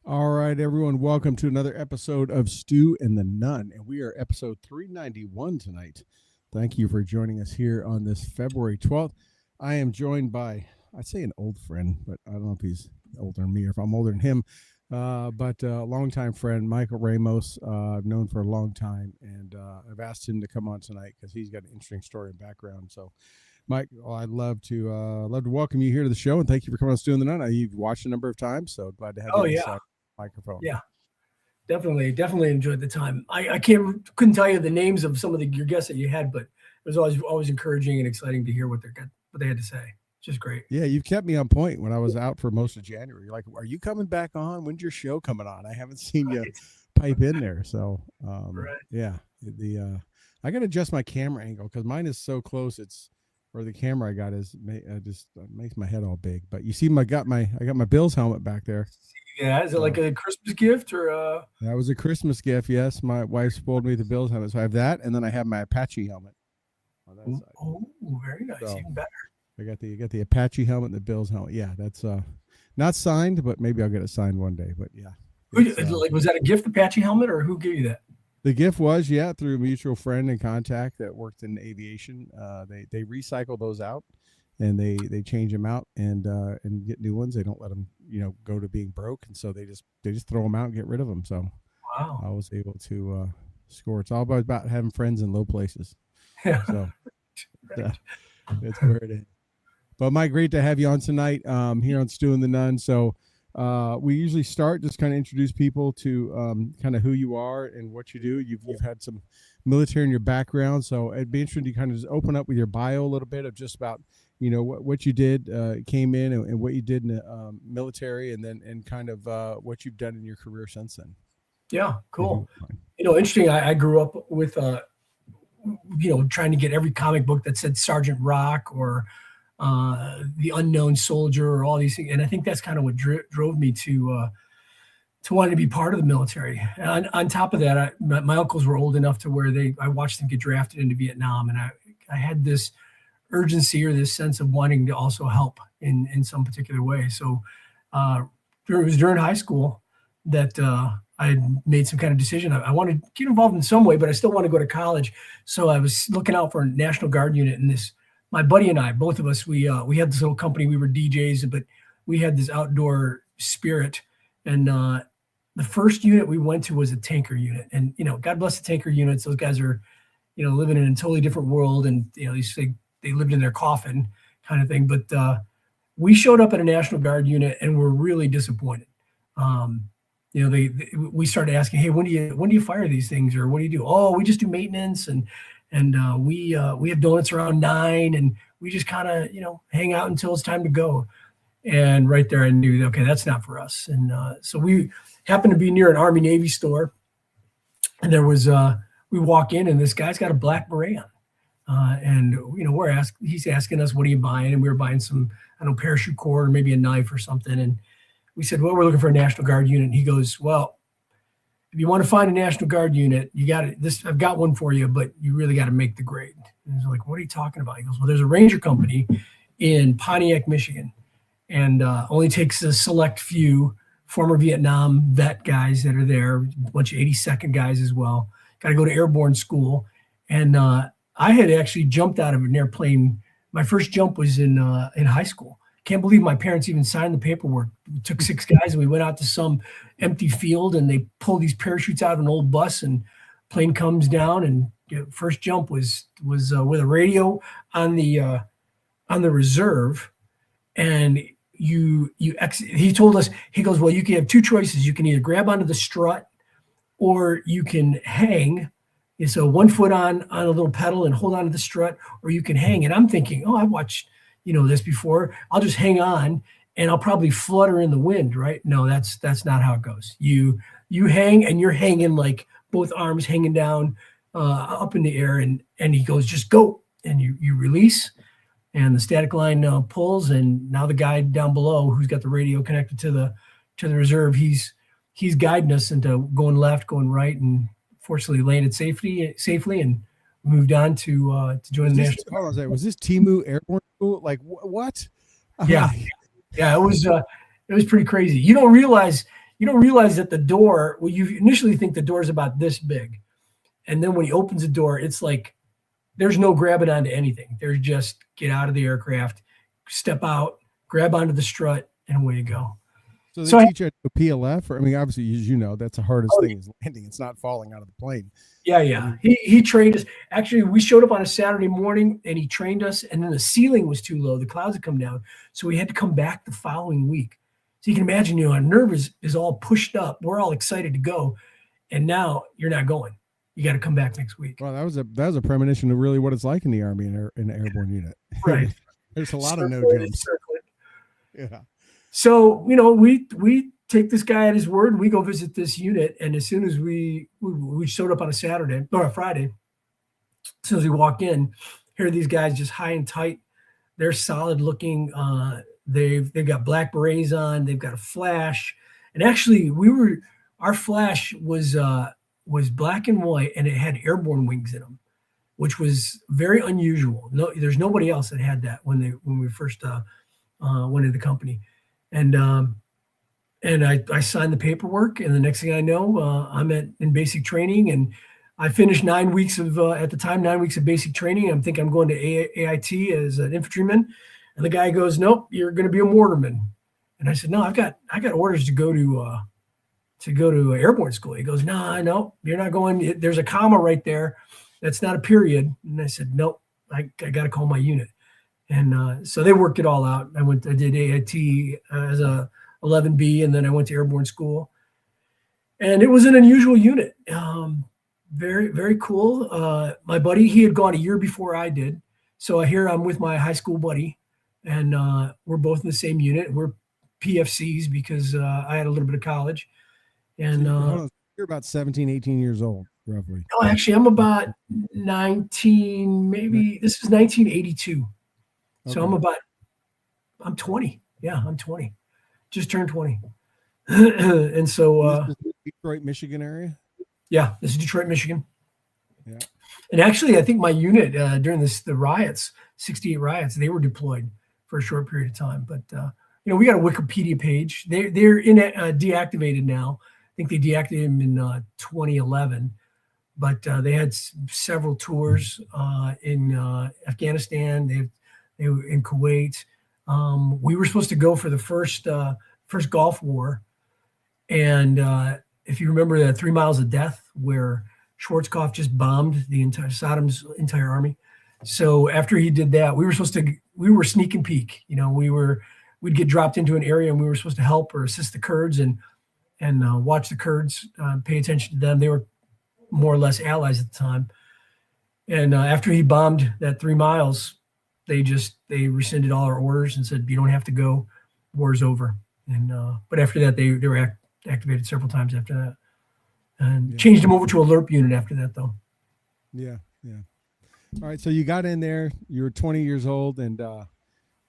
All right, everyone, welcome to another episode of Stu and the Nunn, and we are episode 391 tonight. Thank you for joining us here on this February 12th. I am joined by, I'd say an old friend, but I don't know if he's older than me or if I'm older than him, but a longtime friend, Michael Ramos. I've known for a long time, and I've asked him to come on tonight because he's got an interesting story and background. So, Mike, I'd love to welcome you here to the show, and thank you for coming on Stu and the Nunn. You've watched a number of times, so glad to have you on the side. Microphone. Yeah, definitely enjoyed the time. I couldn't tell you the names of some of your guests that you had, but it was always encouraging and exciting to hear what they had to say. Just great. Yeah, you've kept me on point when I was out for most of January. You're like, are you coming back on? When's your show coming on? I haven't seen you pipe in there. So yeah, I got to adjust my camera angle because mine is so close. The camera I got is just makes my head all big. But you see, I got my Bills helmet back there. Yeah, is it like a Christmas gift or? That was a Christmas gift. Yes, my wife spoiled me with the Bills helmet, so I have that, and then I have my Apache helmet on that side. Oh, very nice, so, even better. I got the Apache helmet and the Bills helmet. Yeah, that's not signed, but maybe I'll get it signed one day. But yeah, was that a gift, Apache helmet, or who gave you that? The gift was through a mutual friend and contact that worked in aviation. They recycle those out. And they change them out and get new ones. They don't let them, go to being broke, and so they just throw them out and get rid of them. So wow, I was able to score. It's all about having friends in low places. Yeah, so that's where it is. But Mike, great to have you on tonight here on Stu and the Nunn. So we usually start just kind of introduce people to kind of who you are and what you do. You've had some military in your background, so it'd be interesting to kind of just open up with your bio a little bit of just about what you did, came in and what you did in the military, and kind of what you've done in your career since then. Yeah, cool. Interesting. I grew up with trying to get every comic book that said Sergeant Rock or the Unknown Soldier or all these things, and I think that's kind of what drove me to wanting to be part of the military. And on top of that, my uncles were old enough to where I watched them get drafted into Vietnam, and I had this urgency or this sense of wanting to also help in some particular way. So it was during high school that I had made some kind of decision. I wanted to get involved in some way, but I still want to go to college. So I was looking out for a National Guard unit, and my buddy and I, both of us, we had this little company. We were DJs, but we had this outdoor spirit. And the first unit we went to was a tanker unit. And, God bless the tanker units. Those guys are, living in a totally different world. And, they lived in their coffin kind of thing. But we showed up at a National Guard unit and were really disappointed. We started asking, hey, when do you fire these things, or what do you do? Oh, we just do maintenance, and we have donuts around 9, and we just kind of hang out until it's time to go. And right there, I knew, okay, that's not for us. And so we happened to be near an Army Navy store, and there was we walk in, and this guy's got a black beret on. And he's asking us, what are you buying? And we were buying some, parachute cord or maybe a knife or something. And we said, well, we're looking for a National Guard unit. And he goes, well, if you want to find a National Guard unit, you got it. I've got one for you, but you really got to make the grade. And I was like, what are you talking about? He goes, well, there's a Ranger company in Pontiac, Michigan, and only takes a select few former Vietnam vet guys that are there, a bunch of 82nd guys as well. Got to go to airborne school. And I had actually jumped out of an airplane. My first jump was in high school. Can't believe my parents even signed the paperwork. We took 6 guys and we went out to some empty field, and they pulled these parachutes out of an old bus, and plane comes down, and first jump was with a radio on the reserve. And he told us, he goes, well, you can have 2 choices. You can either grab onto the strut or you can hang. So 1 foot on a little pedal and hold on to the strut, or you can hang. And I'm thinking, oh, I've watched, this before. I'll just hang on and I'll probably flutter in the wind, right? No, that's not how it goes. You hang, and you're hanging like both arms hanging down up in the air, and he goes, just go. And you release, and the static line pulls, and now the guy down below who's got the radio connected to the reserve, he's guiding us into going left, going right, and fortunately landed safely and moved on to join the National Guard. Was this Timu Airborne School? Like what? Yeah, it was pretty crazy. You don't realize you don't realize that the door, well, you initially think the door is about this big. And then when he opens the door, it's like, there's no grabbing onto anything. There's just get out of the aircraft, step out, grab onto the strut, and away you go. So they teach you a PLF, or I mean, obviously, as you know, that's the hardest thing is landing. It's not falling out of the plane. Yeah, yeah. I mean, He trained us. Actually, we showed up on a Saturday morning, and he trained us. And then the ceiling was too low; the clouds had come down, so we had to come back the following week. So you can imagine, our nerve is all pushed up. We're all excited to go, and now you're not going. You got to come back next week. Well, that was a premonition of really what it's like in the Army in an airborne unit. Right. There's a lot of no jumps. Yeah. So, we take this guy at his word and we go visit this unit. And as soon as we showed up on a Saturday or a Friday, as soon as we walk in, here are these guys just high and tight. They're solid looking. They've got black berets on. They've got a flash. And actually our flash was black and white, and it had airborne wings in them, which was very unusual. No, there's nobody else that had that when we first went into the company. And I signed the paperwork, and the next thing I know, I'm in basic training, and I finished 9 weeks of at the time 9 weeks of basic training. I'm thinking I'm going to AIT as an infantryman, and the guy goes, "Nope, you're going to be a mortarman." And I said, "No, I got orders to go to airborne school." He goes, "No, you're not going. There's a comma right there. That's not a period." And I said, "Nope, I got to call my unit." And so they worked it all out. I did AIT as a 11B, and then I went to airborne school. And it was an unusual unit. Very, very cool. My buddy, he had gone a year before I did. So here I'm with my high school buddy, and we're both in the same unit. We're PFCs because I had a little bit of college. And you're about 17, 18 years old, roughly. Oh, actually, I'm about 19, maybe. This is 1982. So Okay. I'm 20. Yeah, I'm 20. Just turned 20. And so This is Detroit, Michigan area? yeah, this is Detroit, Michigan. Yeah. And actually, I think my unit during the riots, 68 riots, they were deployed for a short period of time. But we got a Wikipedia page. They're deactivated now. I think they deactivated them in 2011. But they had several tours in Afghanistan. They were in Kuwait. We were supposed to go for the first Gulf War, and if you remember the 3 Miles of Death, where Schwarzkopf just bombed Saddam's entire army. So after he did that, we were sneak and peek. We'd get dropped into an area, and we were supposed to help or assist the Kurds and watch the Kurds, pay attention to them. They were more or less allies at the time. And after he bombed that 3 miles, they rescinded all our orders and said, "You don't have to go. War's over." And but after that, they were activated several times after that, and changed them over to alert unit after that, though. Yeah. All right, so you got in there. You were 20 years old, and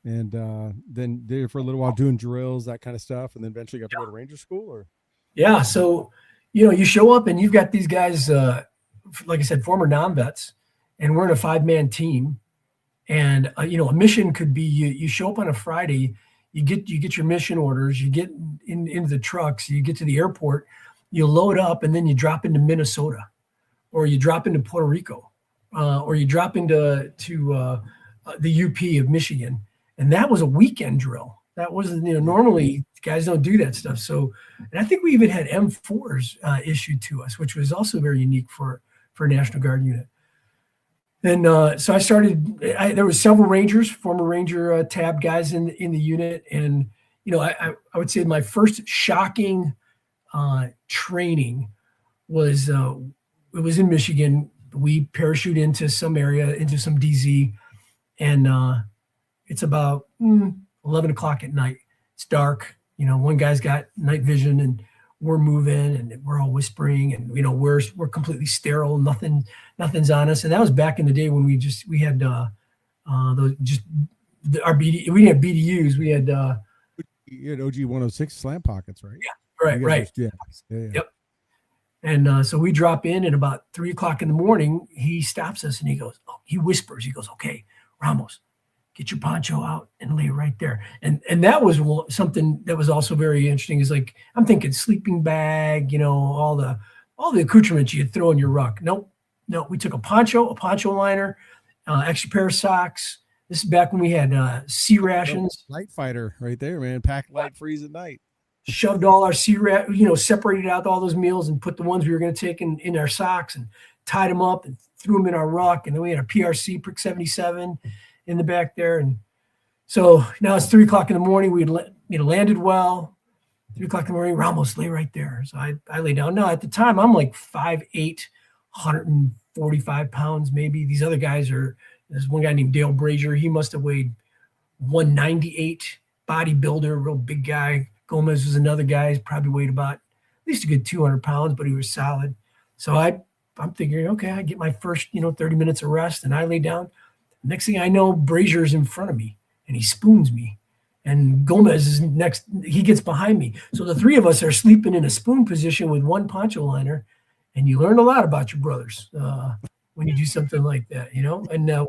then there for a little while doing drills, that kind of stuff, and then eventually got to go to Ranger school, or yeah. So you show up and you've got these guys, like I said, former non-vets, and we're in a 5-man team. And a mission could be you show up on a Friday, you get your mission orders, you get into the trucks, you get to the airport, you load up, and then you drop into Minnesota, or you drop into Puerto Rico, or you drop into the UP of Michigan. And that was a weekend drill. That wasn't, normally guys don't do that stuff. So, and I think we even had M4s issued to us, which was also very unique for a National Guard unit. And so I started. There was several Rangers, former Ranger tab guys in the unit, and I would say my first shocking training was it was in Michigan. We parachute into some area, into some DZ, and it's about 11 o'clock at night. It's dark. One guy's got night vision, and we're moving, and we're all whispering, and we're completely sterile. Nothing's on us. And that was back in the day when we had our BD. We didn't have BDUs. We had you had OG 106 slam pockets, right? Yeah, right. Yeah. Yep. And so we drop in, and about 3 o'clock in the morning, he stops us and he goes, he whispers, he goes, "Okay, Ramos, get your poncho out and lay right there. And that was something that was also very interesting. Is like, I'm thinking sleeping bag, all the accoutrements you'd throw in your ruck. Nope. No, we took a poncho liner, extra pair of socks. This is back when we had sea rations. Light fighter right there, man. Pack light, freeze at night. Shoved all our separated out all those meals and put the ones we were going to take in our socks and tied them up and threw them in our ruck. And then we had a PRC Prick 77 in the back there. And so now it's 3:00 in the morning. We had landed well. 3:00 in the morning, Ramos lay right there. So I lay down. Now at the time I'm like 5'8", 145 pounds maybe. These other guys there's one guy named Dale Brazier. He must have weighed 198, bodybuilder, real big guy. Gomez was another guy. He's probably weighed about at least a good 200 pounds, but he was solid. So I'm thinking, okay, I get my first, 30 minutes of rest, and I lay down. Next thing I know, Brazier's in front of me, and he spoons me. And Gomez is next. He gets behind me. So the three of us are sleeping in a spoon position with one poncho liner, and you learn a lot about your brothers when you do something like that, And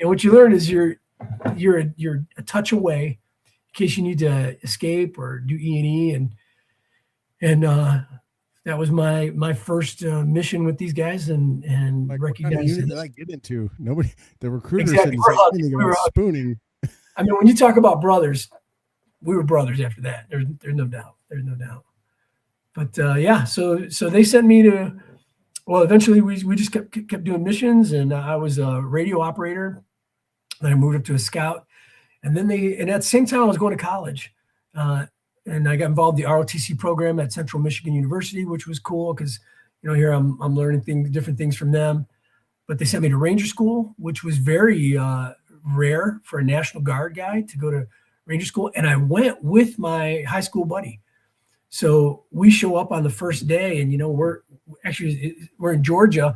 what you learn is you're a touch away in case you need to escape or do E&E, and that was my first mission with these guys, and like, recognizing. What kind of unit did I get into? Nobody, the recruiters Exactly. didn't say anything about spooning. I mean, when you talk about brothers, we were brothers after that. There's no doubt. There's no doubt. But yeah, so they sent me to. Well, eventually we just kept doing missions, and I was a radio operator. Then I moved up to a scout. And then at the same time, I was going to college, and I got involved in the ROTC program at Central Michigan University, which was cool because, here I'm learning different things from them. But they sent me to Ranger School, which was very rare for a National Guard guy to go to Ranger School. And I went with my high school buddy. So we show up on the first day, and we're in Georgia,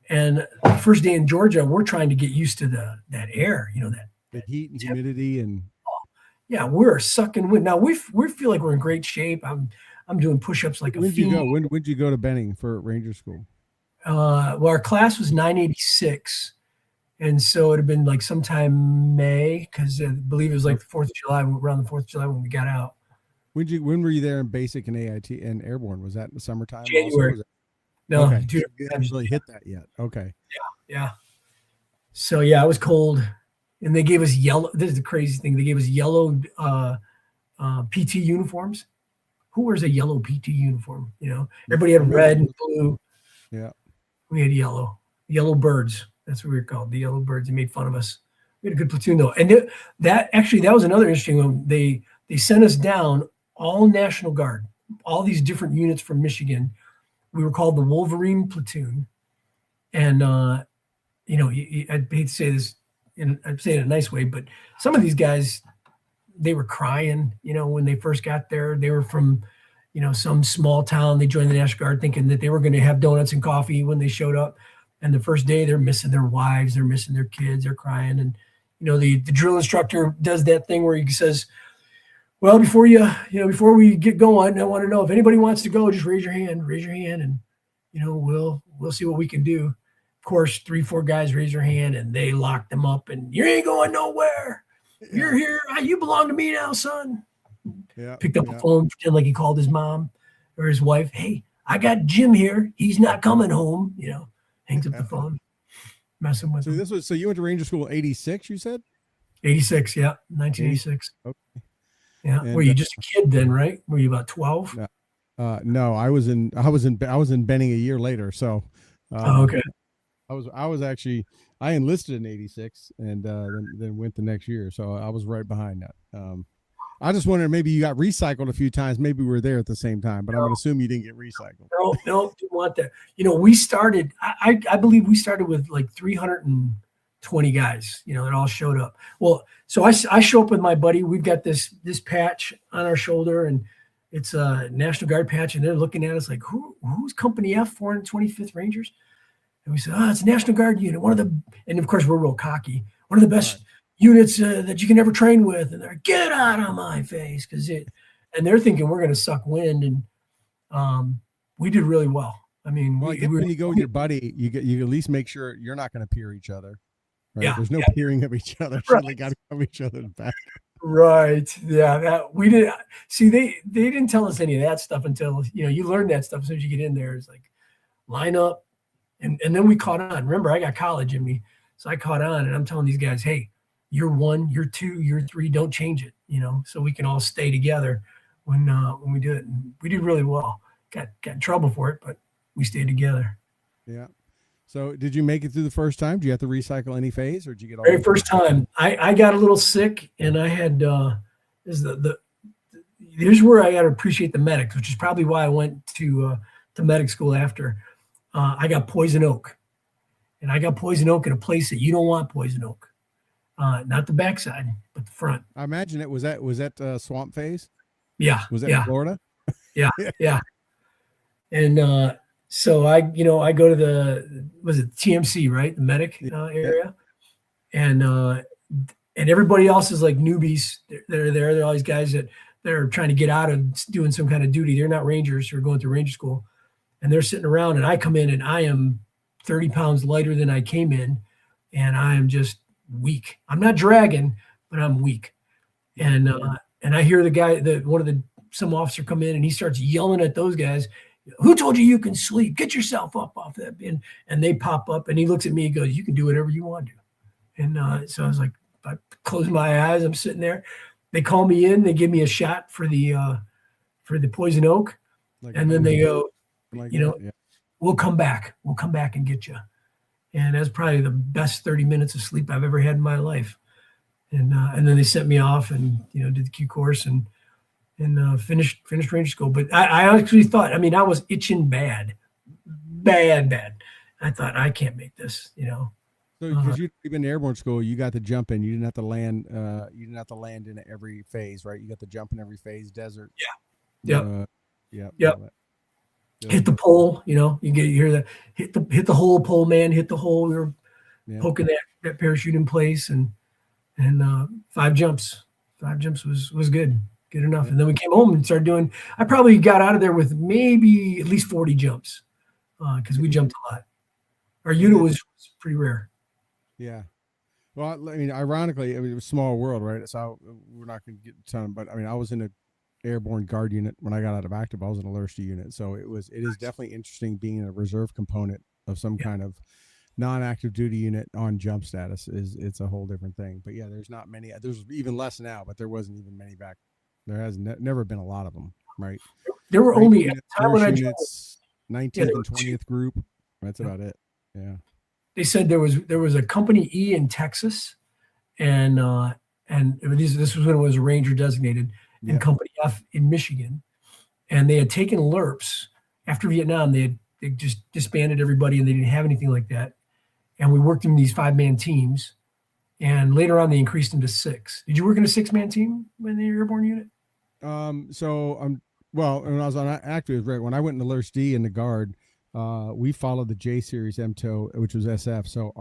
and the first day in Georgia, we're trying to get used to that air, that. The heat and humidity and yeah, we're sucking wind. Now we feel like we're in great shape. I'm doing push-ups like When'd you go? When'd you go to Benning for Ranger School? Well, our class was 986, and so it had been like sometime May, because I believe it was like the 4th of July, around the 4th of July when we got out. When were you there in basic and AIT and airborne? Was that in the summertime? January. No, okay. You haven't really hit that yet. Okay. Yeah. So yeah, it was cold. And they gave us yellow. This is the crazy thing. They gave us yellow PT uniforms. Who wears a yellow PT uniform? Everybody had red and blue. Yeah. We had yellow birds. That's what we were called. The yellow birds. They made fun of us. We had a good platoon though. And that was another interesting one. They sent us down, all National Guard, all these different units from Michigan. We were called the Wolverine Platoon. And, I'd hate to say this, and I'm saying it in a nice way, but some of these guys, they were crying, when they first got there. They were from, some small town. They joined the National Guard thinking that they were going to have donuts and coffee when they showed up. And the first day they're missing their wives, they're missing their kids, they're crying. And, the drill instructor does that thing where he says, well, before we get going, I want to know if anybody wants to go, just raise your hand, and, we'll see what we can do. Of course, 3-4 guys raise their hand, and they lock them up, and you ain't going nowhere. You're here. You belong to me now, son. Yeah. Picked up the phone, pretend like he called his mom or his wife. Hey, I got Jim here. He's not coming home. Hangs up the phone, messing with him. So you went to Ranger School 86, you said? 86, yeah, 1986. Okay. Yeah. And were you just a kid then, right? Were you about 12? No, I was in Benning a year later. So okay. I enlisted in 86 and then went the next year. So I was right behind that. I just wondered, maybe you got recycled a few times. Maybe we were there at the same time, but I'm going to assume you didn't get recycled. No, didn't want that. We started, I believe we started with like 320 guys, that all showed up. Well, so I show up with my buddy. We've got this patch on our shoulder, and it's a National Guard patch, and they're looking at us like, who's Company F, 425th Rangers? And we said, it's a National Guard unit. And of course we're real cocky. One of the best units that you can ever train with. And they're like, get out of my face. And they're thinking we're going to suck wind. And we did really well. I mean, when you go with your buddy, you at least make sure you're not going to peer each other. right? Yeah. There's no peering of each other. So Right. they got to cover each other's back. Right. Yeah. That we did see they didn't tell us any of that stuff until you learn that stuff as soon as you get in there. It's like line up. And then we caught on. Remember, I got college in me. So I caught on and I'm telling these guys, hey, you're 1, you're 2, you're 3, don't change it, so we can all stay together when we do it. And we did really well. Got in trouble for it, but we stayed together. Yeah. So did you make it through the first time? Do you have to recycle any phase, or did you get all Very first time? I got a little sick, and I had here's where I got to appreciate the medics, which is probably why I went to medic school after. I got poison oak, and I got poison oak in a place that you don't want poison oak. Not the backside, but the front. I imagine it was that swamp phase. Yeah. Was that in Florida? Yeah. Yeah. And so I go to the, was it TMC, right? The medic area. And everybody else is like newbies. They're there. They're all these guys that they're trying to get out of doing some kind of duty. They're not Rangers who are going through Ranger school, and they're sitting around, and I come in and I am 30 pounds lighter than I came in, and I am just weak. I'm not dragging, but I'm weak. And I hear the guy, some officer come in, and he starts yelling at those guys. Who told you can sleep? Get yourself up off that bin. And they pop up, and he looks at me and goes, you can do whatever you want to. And so I was like, I close my eyes. I'm sitting there. They call me in. They give me a shot for the poison oak. And then they go, we'll come back. We'll come back and get you. And that's probably the best 30 minutes of sleep I've ever had in my life. And then they sent me off and, did the Q course and finished Ranger school. But I actually thought, I was itching bad. I thought, I can't make this, So because you've been to airborne school, you got to jump in. You didn't have to land. You didn't have to land in every phase, right? You got to jump in every phase. Desert. Yeah. Yep. Hit the pole. You hear that hit the hole, pole man. Hit the hole. We were poking that parachute in place, and 5 jumps. 5 jumps was good enough. And then we came home and started doing. I probably got out of there with maybe at least 40 jumps because we jumped a lot. Our unit was pretty rare. Yeah. Well, ironically, it was a small world, right? So we're not going to get a ton, but I was in an airborne guard unit when I got out of active. I was in a LRRP unit, so it is definitely interesting being in a reserve component of some kind of non-active duty unit on jump status. It's a whole different thing. But yeah, there's not many. There's even less now, but there wasn't even many back. There has never been a lot of them, right? There were only at the time when I joined, 19th and 20th group. That's about it. Yeah. They said there was a company E in Texas, and this was when it was a Ranger designated, and company F in Michigan, and they had taken LRRPs after Vietnam. They just disbanded everybody, and they didn't have anything like that. And we worked in these 5-man teams, and later on they increased them to 6. Did you work in a 6-man team when the airborne unit? Well, when I was on active, right when I went in the LRRP in the guard. We followed the J series MTO, which was SF. So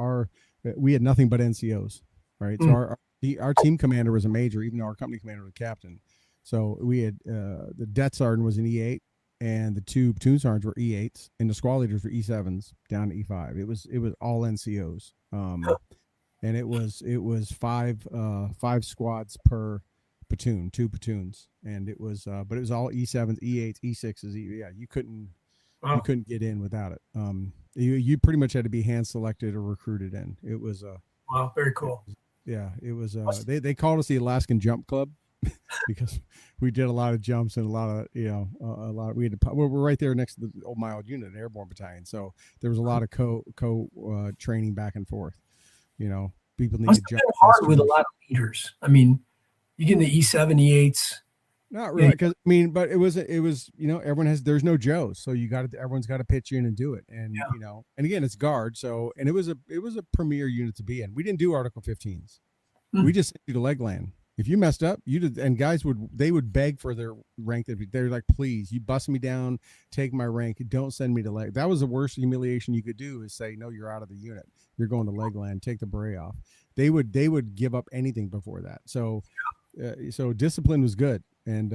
we had nothing but NCOs, right? So our team commander was a major, even though our company commander was a captain. So we had the det sergeant was an E8, and the 2 platoon sergeants were E8s, and the squad leaders were E7s down to E5. It was all NCOs, and it was 5 squads per platoon, 2 platoons, and it was but it was all E7s, E8s, E6s. You couldn't. Wow. You couldn't get in without it. You pretty much had to be hand selected or recruited in. It was wow, very cool. It was they called us the Alaskan Jump Club because we did a lot of jumps and a lot of we had to, we're right there next to the my old unit, airborne battalion. So there was a lot of co training back and forth. People need to jump hard with a lot of leaders. You get in the E7, E8s. Not really, because but it was everyone there's no Joes, so everyone's got to pitch in and do it, and and again it's guard, so and it was a premier unit to be in. We didn't do Article 15s, we just sent you to leg land. If you messed up, you did, and guys would beg for their rank. They're like, please, you bust me down, take my rank, don't send me to leg. That was the worst humiliation you could do, is say no, you're out of the unit, you're going to leg land, take the beret off. They would give up anything before that. So discipline was good. And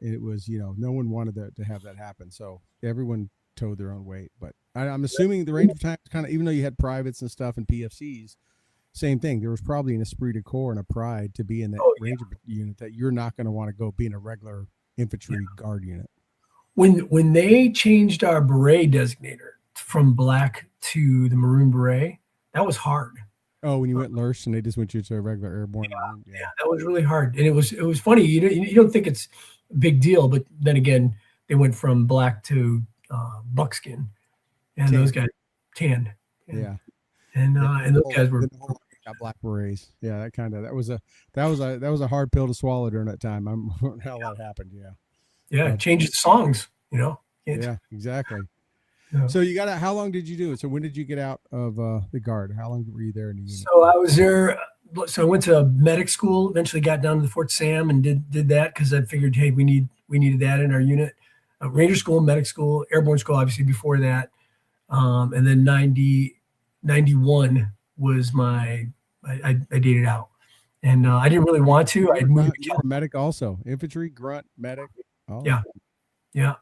it was, no one wanted to have that happen. So everyone towed their own weight. But I'm assuming the Ranger battalion kind of, even though you had privates and stuff and PFCs, same thing. There was probably an esprit de corps and a pride to be in that Ranger unit that you're not going to want to go be in a regular infantry guard unit. When they changed our beret designator from black to the maroon beret, that was hard. Oh, when you went LRRP and they just went you to a regular airborne. Yeah, that was really hard. And it was funny. You don't think it's a big deal, but then again, they went from black to buckskin, and tan. Those guys tanned. Yeah. And those guys were got black berets. Yeah, that was a hard pill to swallow during that time. I'm how that happened. Yeah, changes the songs, Yeah, exactly. Yeah. So you got out. How long did you do it? So when did you get out of the guard? How long were you there in the unit? So I was there. So I went to medic school. Eventually got down to the Fort Sam and did that because I figured, hey, we needed that in our unit. Ranger school, medic school, airborne school, obviously before that, and then 91 was I dated out, and I didn't really want to. I moved. You were medic also, infantry, grunt, medic. Oh. Yeah.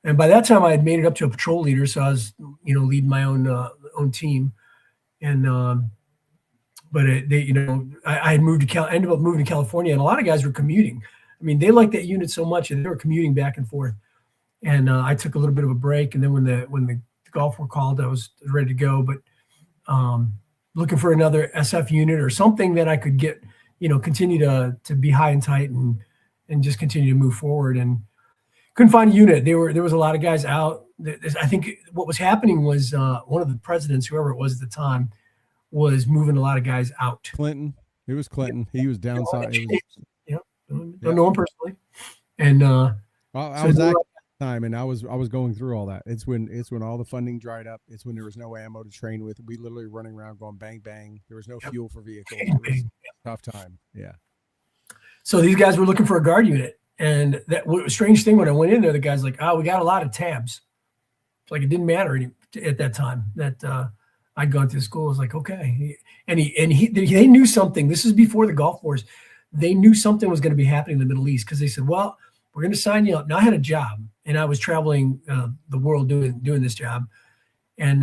And by that time, I had made it up to a patrol leader, so I was, leading my own team. And but I had ended up moving to California, and a lot of guys were commuting. I mean, they liked that unit so much, and they were commuting back and forth. And I took a little bit of a break, and then when the Gulf War called, I was ready to go. But looking for another SF unit or something that I could get, continue to be high and tight and just continue to move forward. And couldn't find a unit. There was a lot of guys out. I think what was happening was one of the presidents, whoever it was at the time, was moving a lot of guys out. Clinton. It was Clinton. He was downside. Don't know him personally. And I was at the time, and I was going through all that. It's when all the funding dried up. It's when there was no ammo to train with. We literally running around going bang bang. There was no fuel for vehicles. It was a tough time. Yeah. So these guys were looking for a guard unit. And that strange thing when I went in there, the guy's like, "Oh, we got a lot of tabs." It's like it didn't matter at that time that I'd gone through school. I was like, okay, and they knew something. This is before the Gulf Wars. They knew something was going to be happening in the Middle East because they said, "Well, we're going to sign you up." Now I had a job, and I was traveling the world doing this job, and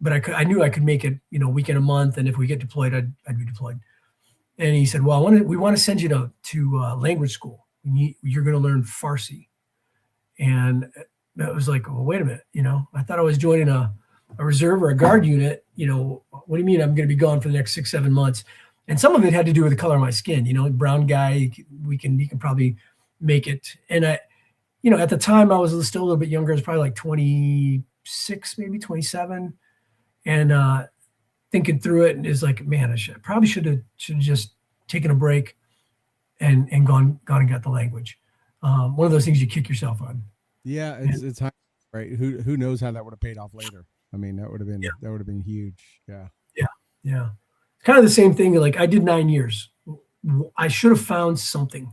but I knew I could make it, week in a month, and if we get deployed, I'd be deployed. And he said, "Well, we want to send you to language school. You're going to learn Farsi." And I was like, well, wait a minute. I thought I was joining a reserve or a guard unit. What do you mean I'm going to be gone for the next 6-7 months? And some of it had to do with the color of my skin. Brown guy, you can probably make it. And I, at the time I was still a little bit younger. I was probably like 26, maybe 27. And thinking through it, and is like, man, I probably should have just taken a break and gone and got the language. One of those things you kick yourself on. Yeah, it's high, right. Who knows how that would have paid off later? I mean, that would have been huge. Yeah. It's kind of the same thing. Like I did 9 years. I should have found something,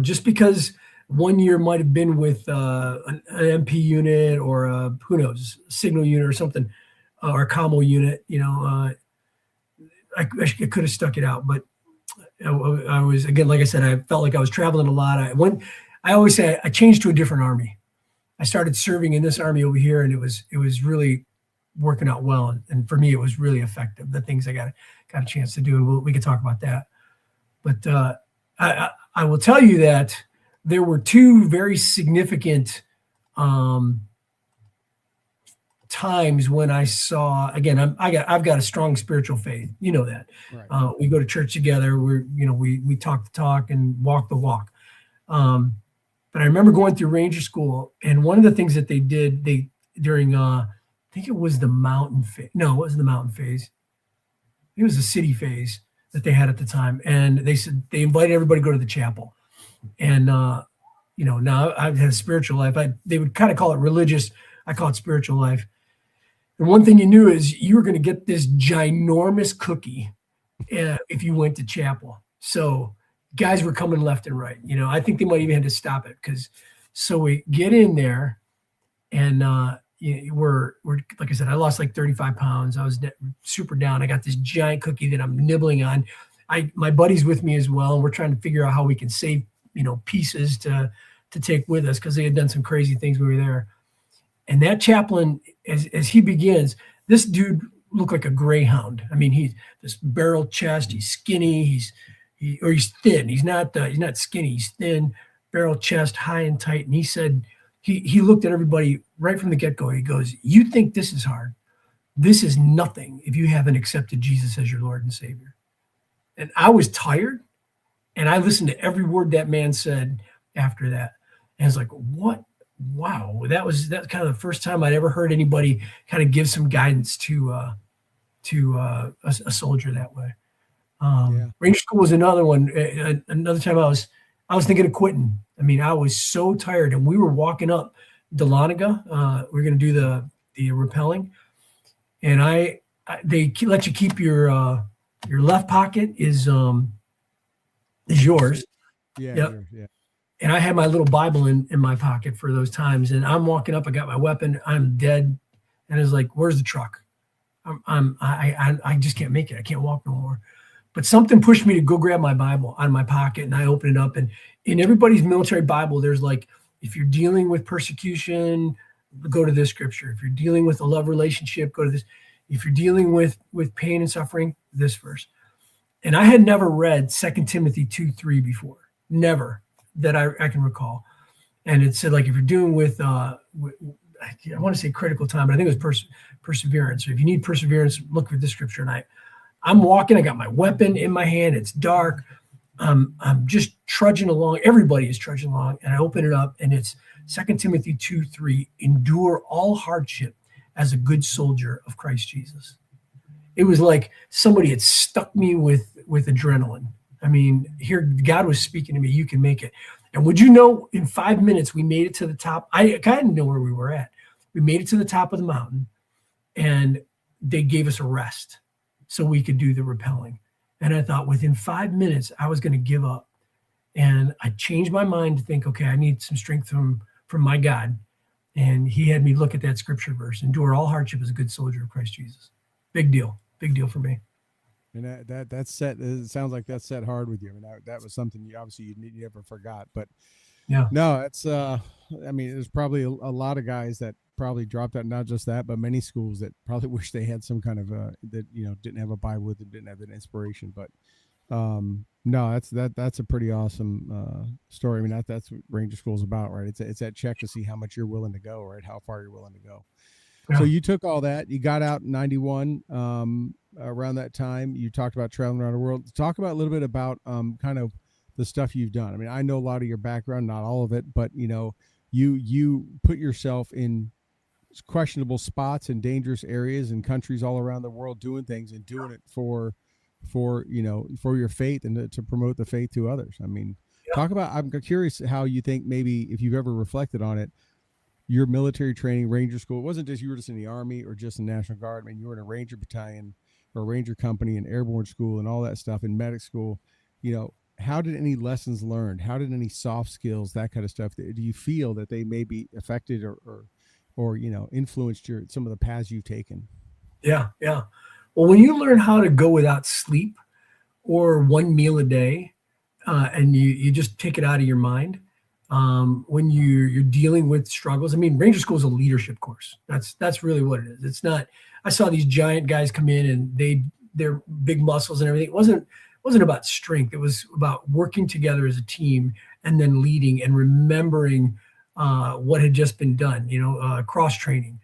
just because 1 year might have been with an MP unit or who knows, signal unit or something, or a commo unit. I could have stuck it out, but I was, again, like I said, I felt like I was traveling a lot. I always say I changed to a different army. I started serving in this army over here, and it was really working out well. And for me, it was really effective. The things I got a chance to do, and we can talk about that. But I will tell you that there were two very significant times when I saw, again, I've got a strong spiritual faith. You know that. Right. We go to church together. We talk the talk and walk the walk. But I remember going through Ranger School, and one of the things that they did, during I think it was the mountain phase. No, it wasn't the mountain phase. It was the city phase that they had at the time, and they said they invited everybody to go to the chapel. And now I've had a spiritual life. They would kind of call it religious. I call it spiritual life. And one thing you knew is you were going to get this ginormous cookie if you went to chapel. So guys were coming left and right. I think they might even have to stop it so we get in there, and we're like I said, I lost like 35 pounds. I was super down. I got this giant cookie that I'm nibbling on. My buddy's with me as well, and we're trying to figure out how we can save pieces to take with us because they had done some crazy things when we were there. And that chaplain, as he begins, this dude looked like a greyhound. I mean, he's this barrel chest. He's skinny. He's thin. He's not skinny. He's thin, barrel chest, high and tight. And he said, he looked at everybody right from the get-go. He goes, "You think this is hard? This is nothing if you haven't accepted Jesus as your Lord and Savior." And I was tired, and I listened to every word that man said after that. And I was like, what? Wow. That's kind of the first time I'd ever heard anybody kind of give some guidance to a soldier that way. Ranger school was another one. Another time I was thinking of quitting. I mean, I was so tired, and we were walking up Dahlonega. We we're going to do the rappelling, and they let you keep your left pocket is yours. Yeah. Yep. Yeah. And I had my little Bible in my pocket for those times. And I'm walking up, I got my weapon, I'm dead. And it's like, where's the truck? I just can't make it. I can't walk no more. But something pushed me to go grab my Bible out of my pocket, and I opened it up. And in everybody's military Bible, there's like, if you're dealing with persecution, go to this scripture. If you're dealing with a love relationship, go to this. If you're dealing with pain and suffering, this verse. And I had never read 2 Timothy 2:3 before. Never. That I can recall. And it said, like, if you're doing with I want to say critical time, but I think it was perseverance. So if you need perseverance, look for this scripture. And I'm walking, I got my weapon in my hand. It's dark. I'm just trudging along. Everybody is trudging along. And I open it up, and it's 2 Timothy 2:3, endure all hardship as a good soldier of Christ Jesus. It was like somebody had stuck me with adrenaline. I mean, here God was speaking to me. You can make it. And would you know, in 5 minutes, we made it to the top. I kind of know where we were at. We made it to the top of the mountain, and they gave us a rest so we could do the rappelling. And I thought within 5 minutes, I was going to give up. And I changed my mind to think, okay, I need some strength from my God. And he had me look at that scripture verse, endure all hardship as a good soldier of Christ Jesus. Big deal for me. And that's set. It sounds like that's set hard with you. I mean, that was something you never forgot. But yeah, no, it's. I mean, there's probably a lot of guys that probably dropped out. Not just that, but many schools that probably wish they had some kind of that didn't have a Bible with them, didn't have an inspiration. But no, that's a pretty awesome story. I mean, that's what Ranger School is about, right? It's that check to see how much you're willing to go, right? How far you're willing to go. Yeah. So you took all that, you got out in 91, around that time, you talked about traveling around the world. Talk about a little bit about kind of the stuff you've done. I mean, I know a lot of your background, not all of it, but you put yourself in questionable spots and dangerous areas and countries all around the world doing things and doing it for your faith and to promote the faith to others. I mean, talk about, I'm curious how you think, maybe if you've ever reflected on it, your military training, Ranger School. It wasn't just you were just in the Army or just in National Guard. I mean, you were in a Ranger battalion or a Ranger company and airborne school and all that stuff in medic school. How did any lessons learned? How did any soft skills, that kind of stuff, do you feel that they may be affected or influenced some of the paths you've taken? Yeah. Well, when you learn how to go without sleep or one meal a day, and you just take it out of your mind, when you're dealing with struggles. I mean, Ranger School is a leadership course. That's really what it is. It's not. I saw these giant guys come in and they're big muscles and everything. It wasn't about strength. It was about working together as a team and then leading and remembering what had just been done. Cross training,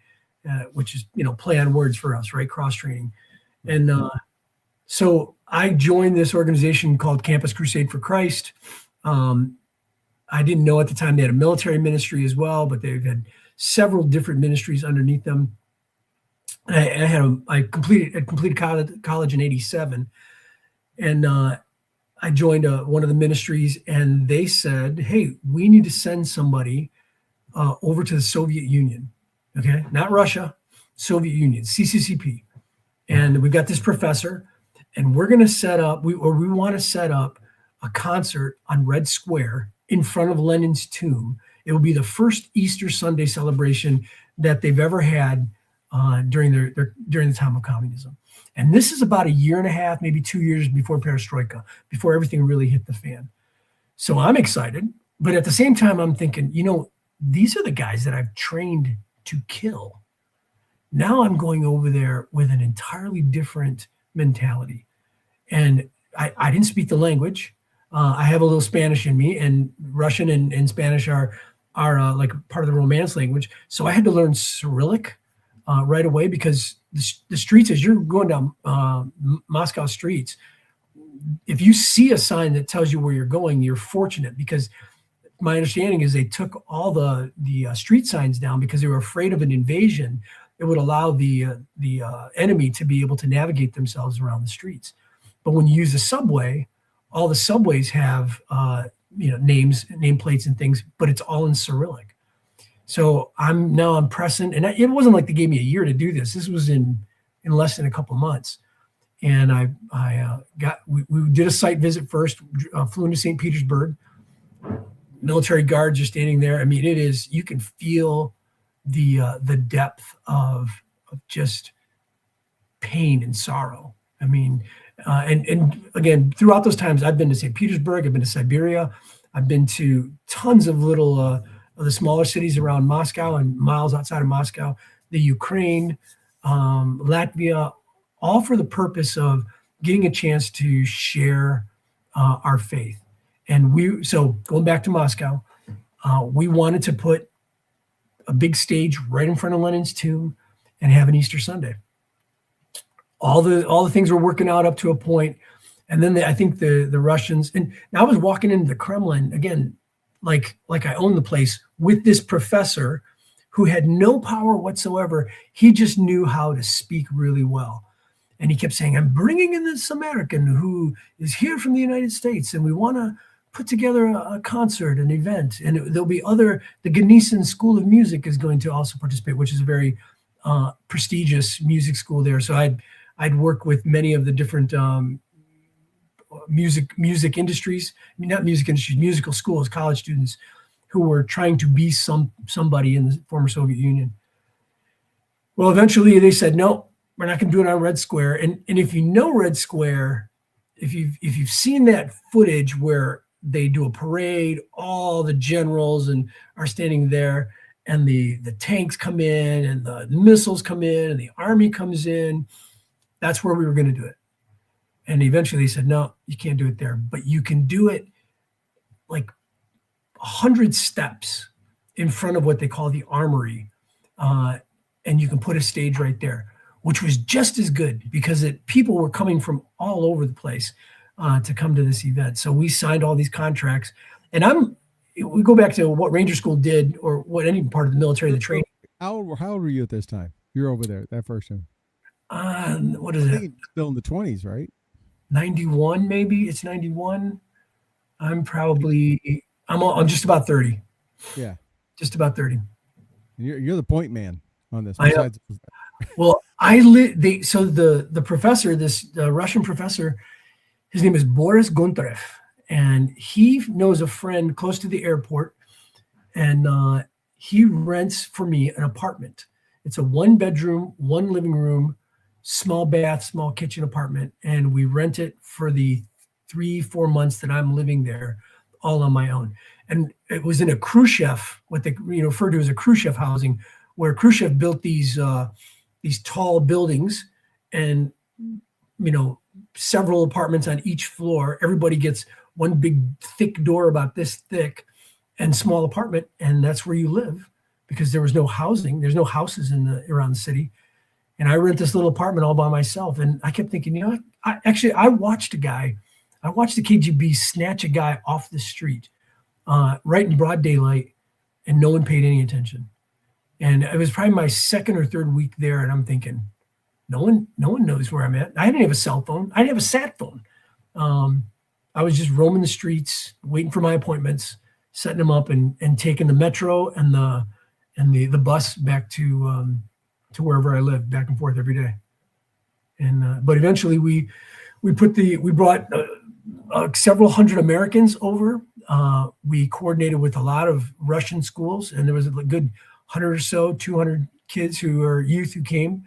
which is play on words for us, right? Cross training, and so I joined this organization called Campus Crusade for Christ. I didn't know at the time they had a military ministry as well, but they've had several different ministries underneath them. And I completed college in '87, and I joined one of the ministries, and they said, "Hey, we need to send somebody over to the Soviet Union, okay, not Russia, Soviet Union, CCCP, and we've got this professor, and we're going to set up, we want to set up a concert on Red Square in front of Lenin's tomb. It will be the first Easter Sunday celebration that they've ever had during the time of communism." And this is about a year and a half, maybe 2 years before perestroika, before everything really hit the fan. So I'm excited, but at the same time, I'm thinking, these are the guys that I've trained to kill. Now I'm going over there with an entirely different mentality. And I didn't speak the language. I have a little Spanish in me, and Russian and Spanish are like part of the Romance language. So I had to learn Cyrillic right away, because the streets, as you're going down Moscow streets, if you see a sign that tells you where you're going, you're fortunate, because my understanding is they took all the street signs down because they were afraid of an invasion. It would allow the enemy to be able to navigate themselves around the streets. But when you use the subway, all the subways have names, nameplates and things, but it's all in Cyrillic. So I'm pressing, and it wasn't like they gave me a year to do this. This was in less than a couple months. And we did a site visit first, flew into St. Petersburg. Military guards are standing there. I mean, you can feel the depth of just pain and sorrow. I mean, and again, throughout those times, I've been to St. Petersburg, I've been to Siberia, I've been to tons of little of the smaller cities around Moscow and miles outside of Moscow, the Ukraine, Latvia, all for the purpose of getting a chance to share our faith. And so going back to Moscow, we wanted to put a big stage right in front of Lenin's tomb and have an Easter Sunday. All the things were working out up to a point, and then I think the Russians, and I was walking into the Kremlin again, like I own the place, with this professor who had no power whatsoever. He just knew how to speak really well. And he kept saying, I'm bringing in this American who is here from the United States, and we want to put together a concert, an event. And there'll be the Ganesan School of Music is going to also participate, which is a very prestigious music school there. So I'd work with many of the different music industries, I mean, not music industries, musical schools, college students who were trying to be somebody in the former Soviet Union. Well, eventually they said, no, we're not going to do it on Red Square. And if you know Red Square, if you've seen that footage where they do a parade, all the generals are standing there, and the tanks come in, and the missiles come in, and the army comes in, that's where we were going to do it. And eventually they said, no, you can't do it there, but you can do it like 100 steps in front of what they call the armory. And you can put a stage right there, which was just as good, because people were coming from all over the place to come to this event. So we signed all these contracts, and we go back to what Ranger School did, or what any part of the military, the training. How old were you at this time? You're over there that first time. What is it? Still in the 20s, right? 91, maybe. It's 91. I'm just about 30. Yeah, just about 30. And you're the point man on this. Well, so the professor, the Russian professor, his name is Boris Gontarev, and he knows a friend close to the airport, and he rents for me an apartment. It's a 1-bedroom, 1 living room, small bath, small kitchen apartment, and we rent it for the 3-4 months that I'm living there, all on my own. And it was in a Khrushchev, what they refer to as a Khrushchev housing, where Khrushchev built these tall buildings, and several apartments on each floor. Everybody gets one big thick door about this thick, and small apartment, and that's where you live, because there was no housing. There's no houses around the city. And I rent this little apartment all by myself. And I kept thinking, I watched the KGB snatch a guy off the street right in broad daylight, and no one paid any attention. And it was probably my second or third week there, and I'm thinking, no one knows where I'm at. I didn't have a cell phone. I didn't have a sat phone. I was just roaming the streets, waiting for my appointments, setting them up, and taking the metro and the bus back to wherever I lived, back and forth every day. And but eventually we brought several hundred Americans over. We coordinated with a lot of Russian schools, and there was a good 100 or so, 200 kids who are youth who came,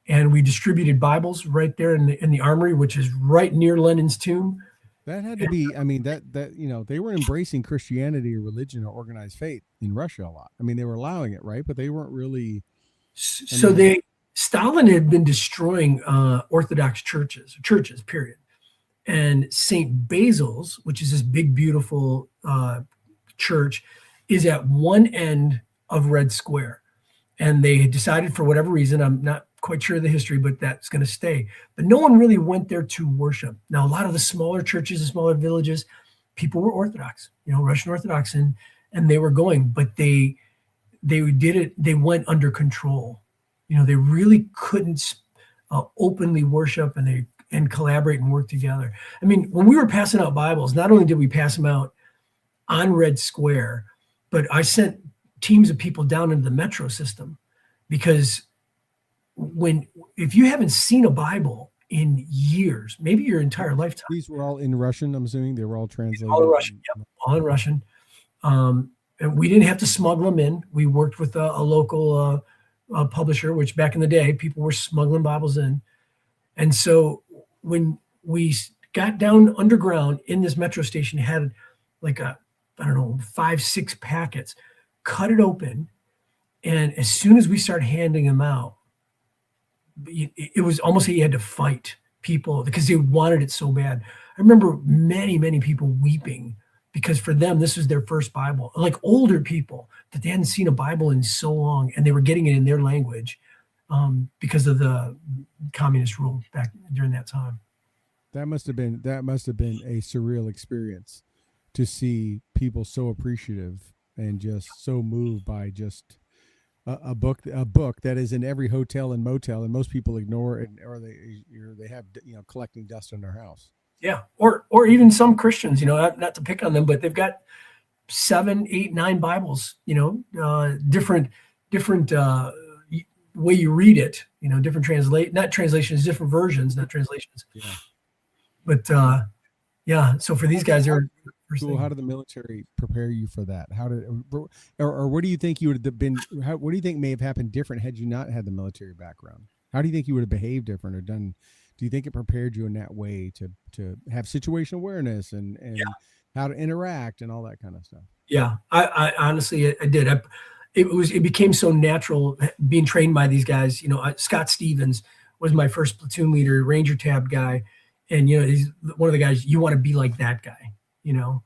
and we distributed Bibles right there in the armory, which is right near Lenin's tomb. That had to be, I mean, that, you know, they were embracing Christianity or religion or organized faith in Russia a lot. I mean, they were allowing it, right? But they weren't really. So Stalin had been destroying Orthodox churches, period. And St. Basil's, which is this big, beautiful church, is at one end of Red Square. And they had decided, for whatever reason, I'm not quite sure of the history, but that's going to stay. But no one really went there to worship. Now, a lot of the smaller churches, the smaller villages, people were Orthodox, you know, Russian Orthodox, and they were going, but they did it. They went under control. You know, they really couldn't openly worship and collaborate and work together. I mean, when we were passing out Bibles, not only did we pass them out on Red Square, but I sent teams of people down into the metro system, because if you haven't seen a Bible in years, maybe your entire lifetime. These were all in Russian, I'm assuming. They were all translated. All in Russian, yep, all in Russian. And we didn't have to smuggle them in. We worked with a local publisher, which back in the day, people were smuggling Bibles in. And so when we got down underground in this metro station, had like 5-6 packets, cut it open. And as soon as we started handing them out, it was almost like you had to fight people because they wanted it so bad. I remember many, many people weeping because for them, this was their first Bible, like older people that they hadn't seen a Bible in so long, and they were getting it in their language because of the communist rule back during that time. That must have been a surreal experience to see people so appreciative and just so moved by just a book that is in every hotel and motel, and most people ignore it, or they have, you know, collecting dust in their house. Yeah, or even some Christians, you know, not to pick on them, but they've got 7, 8, 9 Bibles, you know, different way you read it, you know, different different versions, not translations. Yeah. But yeah, so for these guys, they're cool. How did the military prepare you for that? How did, or what do you think you would have been? What do you think may have happened different had you not had the military background? How do you think you would have behaved different or done? Do you think it prepared you in that way to have situational awareness and how to interact and all that kind of stuff? Yeah, I honestly, I did. It became so natural being trained by these guys. You know, Scott Stevens was my first platoon leader, Ranger tab guy. And, you know, he's one of the guys, you want to be like that guy, you know.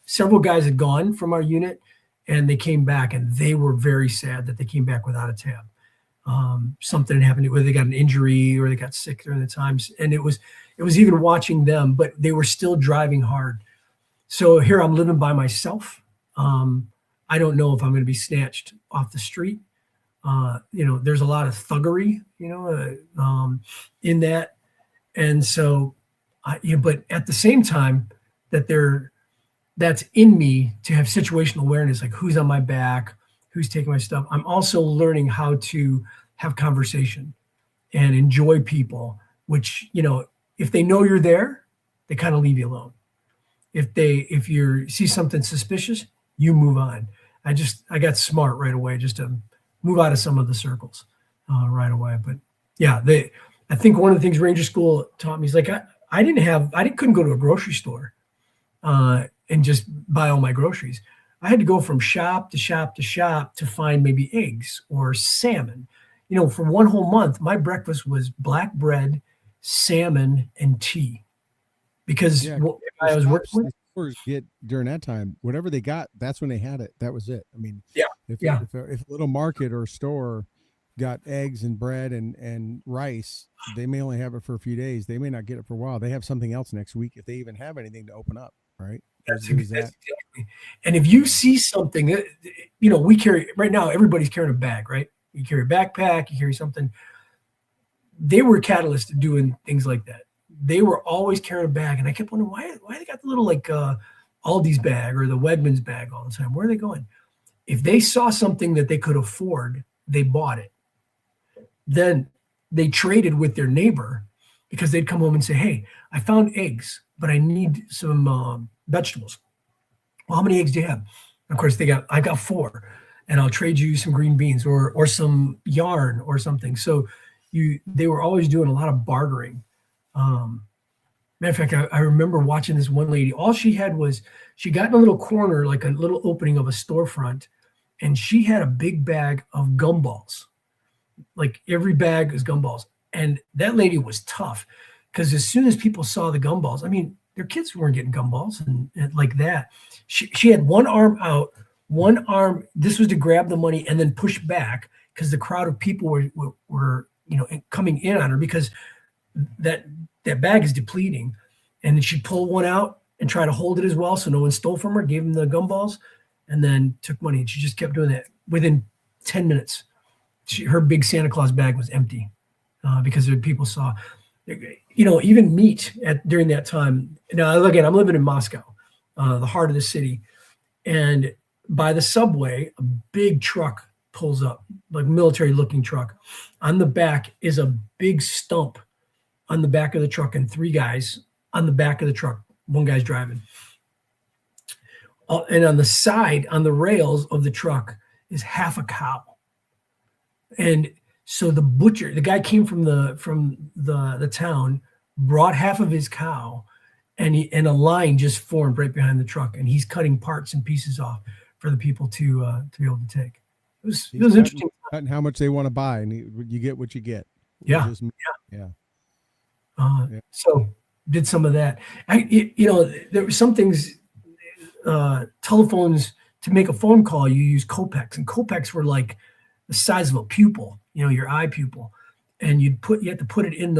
Several guys had gone from our unit and they came back, and they were very sad that they came back without a tab. Something had happened, whether they got an injury or they got sick during the times. And it was even watching them, but they were still driving hard. So here I'm living by myself. I don't know if I'm going to be snatched off the street. You know, there's a lot of thuggery, you know, in that. And so, but at the same time that's in me to have situational awareness, like who's on my back, who's taking my stuff. I'm also learning how to have conversation and enjoy people, which, you know, if they know you're there, they kind of leave you alone. If you see something suspicious, you move on. I got smart right away just to move out of some of the circles right away. But yeah, I think one of the things Ranger School taught me is like I couldn't go to a grocery store and just buy all my groceries. I had to go from shop to shop to shop to find maybe eggs or salmon. You know, for one whole month, my breakfast was black bread, salmon, and tea. Because I was working with, get during that time, whatever they got, that's when they had it. That was it. I mean, if a little market or store got eggs and bread and rice, they may only have it for a few days. They may not get it for a while. They have something else next week if they even have anything to open up, right? That's exactly. And if you see something, you know, we carry right now, everybody's carrying a bag, right? You carry a backpack, you carry something. They were catalysts to doing things like that. They were always carrying a bag, and I kept wondering why they got the little like Aldi's bag or the Wegmans bag all the time. Where are they going? If they saw something that they could afford, they bought it. Then they traded with their neighbor because they'd come home and say, "Hey, I found eggs, but I need some vegetables." Well, how many eggs do you have? And of course, I got 4, and I'll trade you some green beans or some yarn or something. So they were always doing a lot of bartering. Matter of fact, I remember watching this one lady. All she had was, she got in a little corner, like a little opening of a storefront, and she had a big bag of gumballs. Like every bag is gumballs. And that lady was tough, because as soon as people saw the gumballs, I mean, their kids weren't getting gumballs and like that. She had one arm out, one arm, this was to grab the money and then push back, because the crowd of people were coming in on her, because that bag is depleting. And then she'd pull one out and try to hold it as well, so no one stole from her, gave them the gumballs, and then took money. And she just kept doing that. Within 10 minutes, her big Santa Claus bag was empty, because people saw, even meat during that time. Now, again, I'm living in Moscow, the heart of the city. And by the subway, a big truck pulls up, like military looking truck. On the back is a big stump on the back of the truck, and 3 guys on the back of the truck. One guy's driving. And on the side, on the rails of the truck, is half a cow. And so the butcher, the guy came from the town, brought half of his cow, and a line just formed right behind the truck, and he's cutting parts and pieces off for the people to be able to take. It was interesting. Cutting how much they want to buy, and you get what you get. Yeah. So did some of that. There were some things. Telephones, to make a phone call, you use Copex, and Copex were like the size of a pupil, your eye pupil, and you had to put it in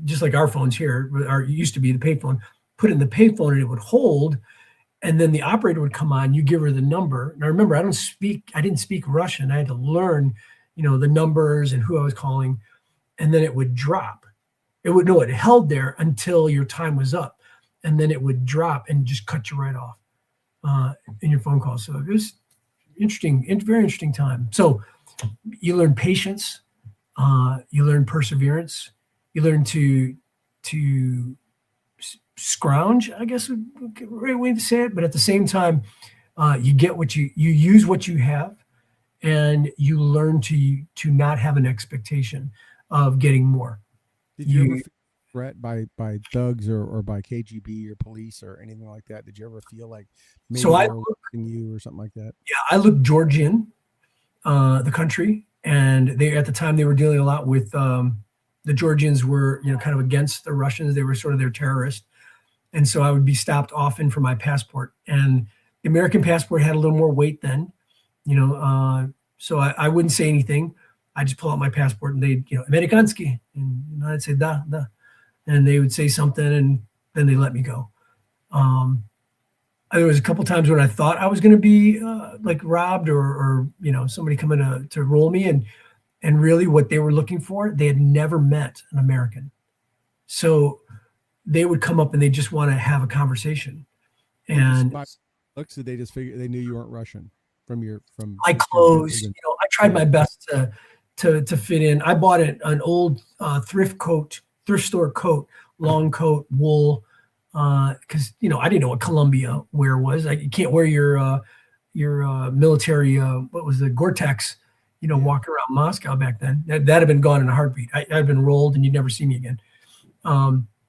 just like our phones here, used to be the payphone, put it in the payphone, and it would hold, and then the operator would come on, you give her the number. Now remember, I didn't speak Russian. I had to learn, the numbers and who I was calling, and then it would drop. It held there until your time was up, and then it would drop and just cut you right off in your phone call. So it was interesting, very interesting time. So you learn patience, you learn perseverance, you learn to scrounge, I guess would be the right way to say it. But at the same time, you get you use what you have, and you learn to not have an expectation of getting more. Did you ever feel threat by thugs or by KGB or police or anything like that? Did you ever feel like maybe they were watching you or something like that? Yeah, I looked Georgian, the country, and at the time they were dealing a lot with the Georgians were kind of against the Russians. They were sort of their terrorists, and so I would be stopped often for my passport. And the American passport had a little more weight then, so I wouldn't say anything. I just pull out my passport, and they'd, Amerikansky, and I'd say da, and they would say something, and then they let me go. There was a couple times when I thought I was going to be like robbed or somebody coming to roll me, and really what they were looking for, they had never met an American, so they would come up and they just want to have a conversation. And looks, did they just figure they knew you weren't Russian from my clothes? I tried my best to fit in. I bought an old thrift store coat, long coat, wool, because I didn't know what Columbia wear was. You can't wear your military what was the Gore-Tex, walk around Moscow back then. That had been gone in a heartbeat. I'd been rolled, and you'd never see me again.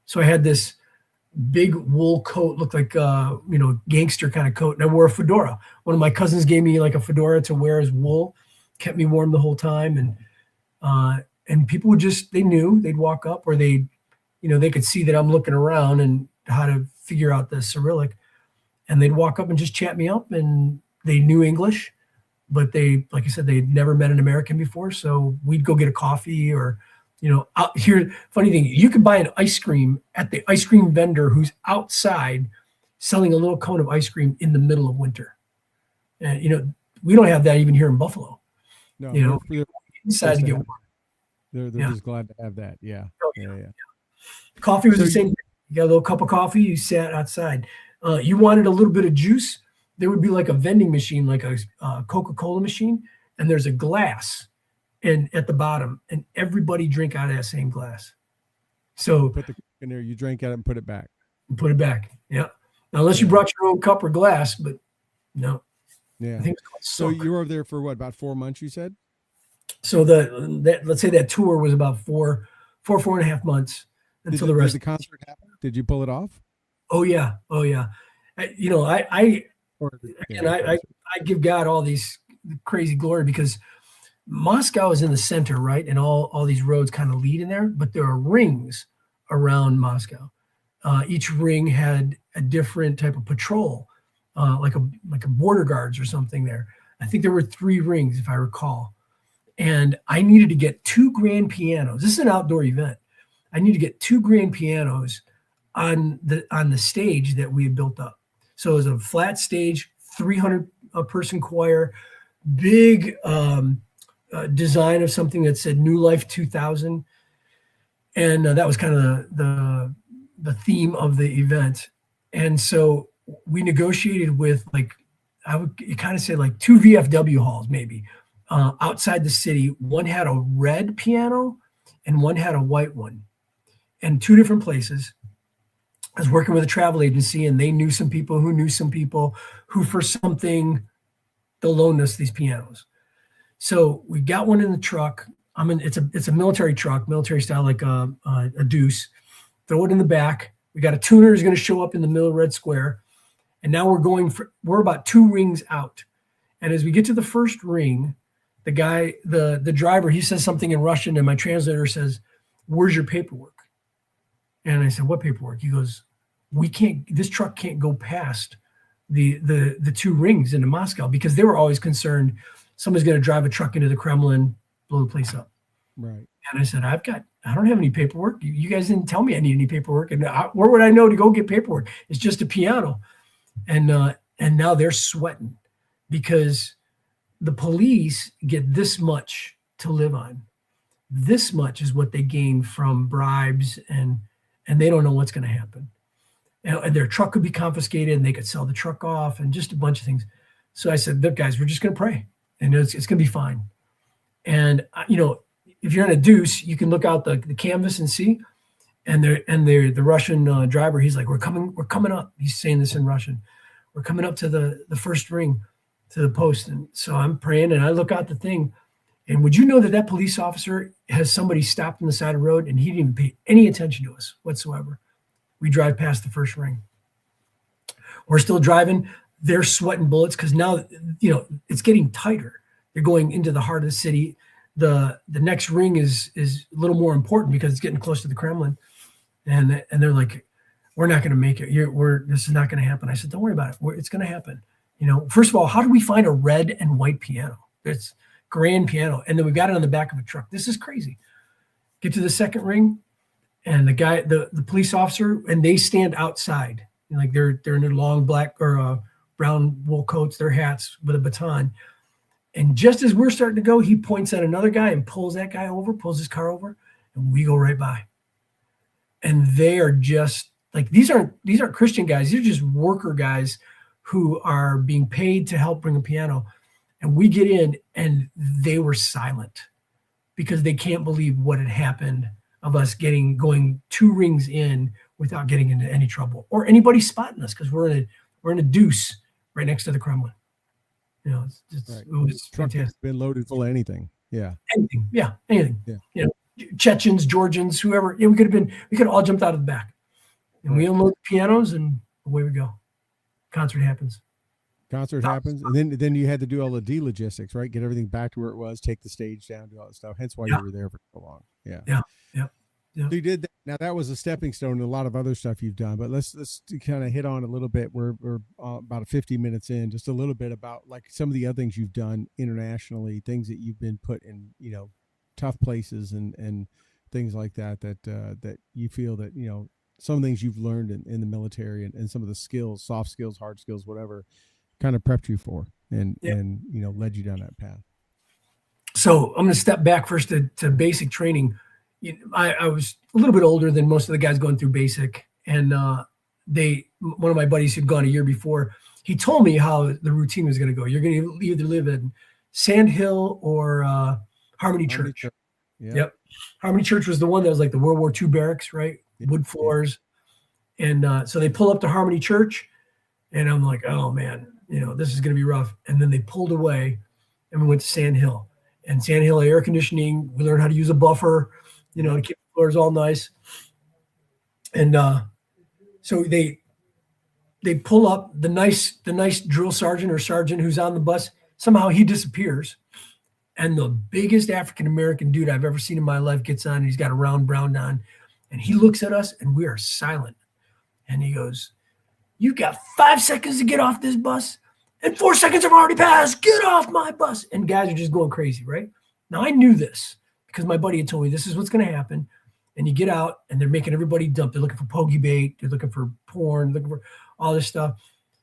So I had this big wool coat, looked like gangster kind of coat, and I wore a fedora. One of my cousins gave me like a fedora to wear as wool, kept me warm the whole time, and people would they knew, they'd walk up, or they could see that I'm looking around and how to figure out the Cyrillic, and they'd walk up and just chat me up, and they knew English, but they, like I said, they'd never met an American before. So we'd go get a coffee, or, out here, funny thing, you could buy an ice cream at the ice cream vendor who's outside selling a little cone of ice cream in the middle of winter. And, we don't have that even here in Buffalo. No, inside to get warm. They're just glad to have that. Yeah. Oh, yeah. Coffee was the same thing. You got a little cup of coffee, you sat outside. You wanted a little bit of juice, there would be like a vending machine, like a Coca-Cola machine, and there's a glass at the bottom, and everybody drink out of that same glass. So put the Coke in there, you drink out and put it back. Put it back. Yeah. Now, unless you brought your own cup or glass, but no. Yeah. So you were over there for what, about 4 months, you said? So let's say that tour was about four and a half months until the rest. Did the concert happen? Did you pull it off? Oh yeah. I give God all these crazy glory because Moscow is in the center, right? And all these roads kind of lead in there, but there are rings around Moscow. Each ring had a different type of patrol, like a border guards or something there. I think there were 3 rings, if I recall. And I needed to get 2 grand pianos. This is an outdoor event. I need to get 2 grand pianos on the stage that we had built up. So it was a flat stage, 300 person choir, big design of something that said New Life 2000, and that was kind of the theme of the event. And so we negotiated with, like, I would kind of say like 2 VFW halls maybe outside the city. One had a red piano and one had a white one, and 2 different places. I was working with a travel agency, and they knew some people who knew some people who, for something, they'll loan us these pianos. So we got one in the truck. It's a military truck, military style, like a Deuce. Throw it in the back. We got a tuner who's going to show up in the middle of Red Square. And now we're about 2 rings out. And as we get to the first ring, the guy, the driver, he says something in Russian, and my translator says, "Where's your paperwork?" And I said, "What paperwork?" He goes, this truck can't go past the 2 rings into Moscow, because they were always concerned somebody's going to drive a truck into the Kremlin, blow the place up. Right. And I said, I don't have any paperwork. You guys didn't tell me I need any paperwork. And where would I know to go get paperwork? It's just a piano. And now they're sweating because the police get this much to live on. This much is what they gain from bribes, and they don't know what's going to happen. And their truck could be confiscated, and they could sell the truck off, and just a bunch of things. So I said, look, guys, we're just going to pray, and it's going to be fine. And if you're in a Deuce, you can look out the canvas and see. And the Russian driver, he's like, we're coming up. He's saying this in Russian. We're coming up to the first ring, to the post. And so I'm praying, and I look out the thing. And would you know that police officer has somebody stopped on the side of the road, and he didn't even pay any attention to us whatsoever. We drive past the first ring. We're still driving. They're sweating bullets because now, it's getting tighter. They're going into the heart of the city. The next ring is a little more important because it's getting close to the Kremlin. And they're like, we're not going to make it. This is not going to happen. I said, don't worry about it. It's going to happen. First of all, how do we find a red and white piano? It's grand piano. And then we got it on the back of a truck. This is crazy. Get to the second ring, and the guy, the police officer, and they stand outside. Like they're in their long black or brown wool coats, their hats with a baton. And just as we're starting to go, he points at another guy and pulls that guy over, pulls his car over, and we go right by. And they are just like, these aren't Christian guys. These are just worker guys who are being paid to help bring a piano. And we get in, and they were silent because they can't believe what had happened of us going 2 rings in without getting into any trouble or anybody spotting us, because we're in a Deuce right next to the Kremlin. Right. It was fantastic. Been loaded full of anything. Yeah. Anything. Yeah. Anything. Yeah. Chechens, Georgians, whoever. We could have all jumped out of the back, and we unload the pianos, and away we go. Concert happens. And then you had to do all the logistics, right? Get everything back to where it was, take the stage down, do all that stuff. Hence why you were there for so long. Yeah. Yeah. So you did that. Now that was a stepping stone to a lot of other stuff you've done, but let's kind of hit on a little bit. We're about 50 minutes in, just a little bit about like some of the other things you've done internationally, things that you've been put in, tough places and things like that you feel that, some things you've learned in the military and some of the skills, soft skills, hard skills, whatever, kind of prepped you for and led you down that path. So I'm going to step back first to basic training. I was a little bit older than most of the guys going through basic, and one of my buddies who'd gone a year before, he told me how the routine was going to go. You're going to either live in Sand Hill or Harmony Church. Yeah. Yep. Harmony Church was the one that was like the World War II barracks, right? Yeah. Wood floors. And so they pull up to Harmony Church, and I'm like, oh man, this is going to be rough. And then they pulled away, and we went to Sand Hill. And Sand Hill air conditioning. We learned how to use a buffer, to keep the floors all nice. And So they pull up the nice drill sergeant or sergeant who's on the bus. Somehow he disappears. And the biggest African-American dude I've ever seen in my life gets on. And he's got a round brown on. And he looks at us and we are silent. And he goes, "You got 5 seconds to get off this bus. And 4 seconds have already passed. Get off my bus." And guys are just going crazy, right? Now I knew this because my buddy had told me this is what's going to happen. And you get out and they're making everybody dump. They're looking for pokey bait. They're looking for porn, looking for all this stuff.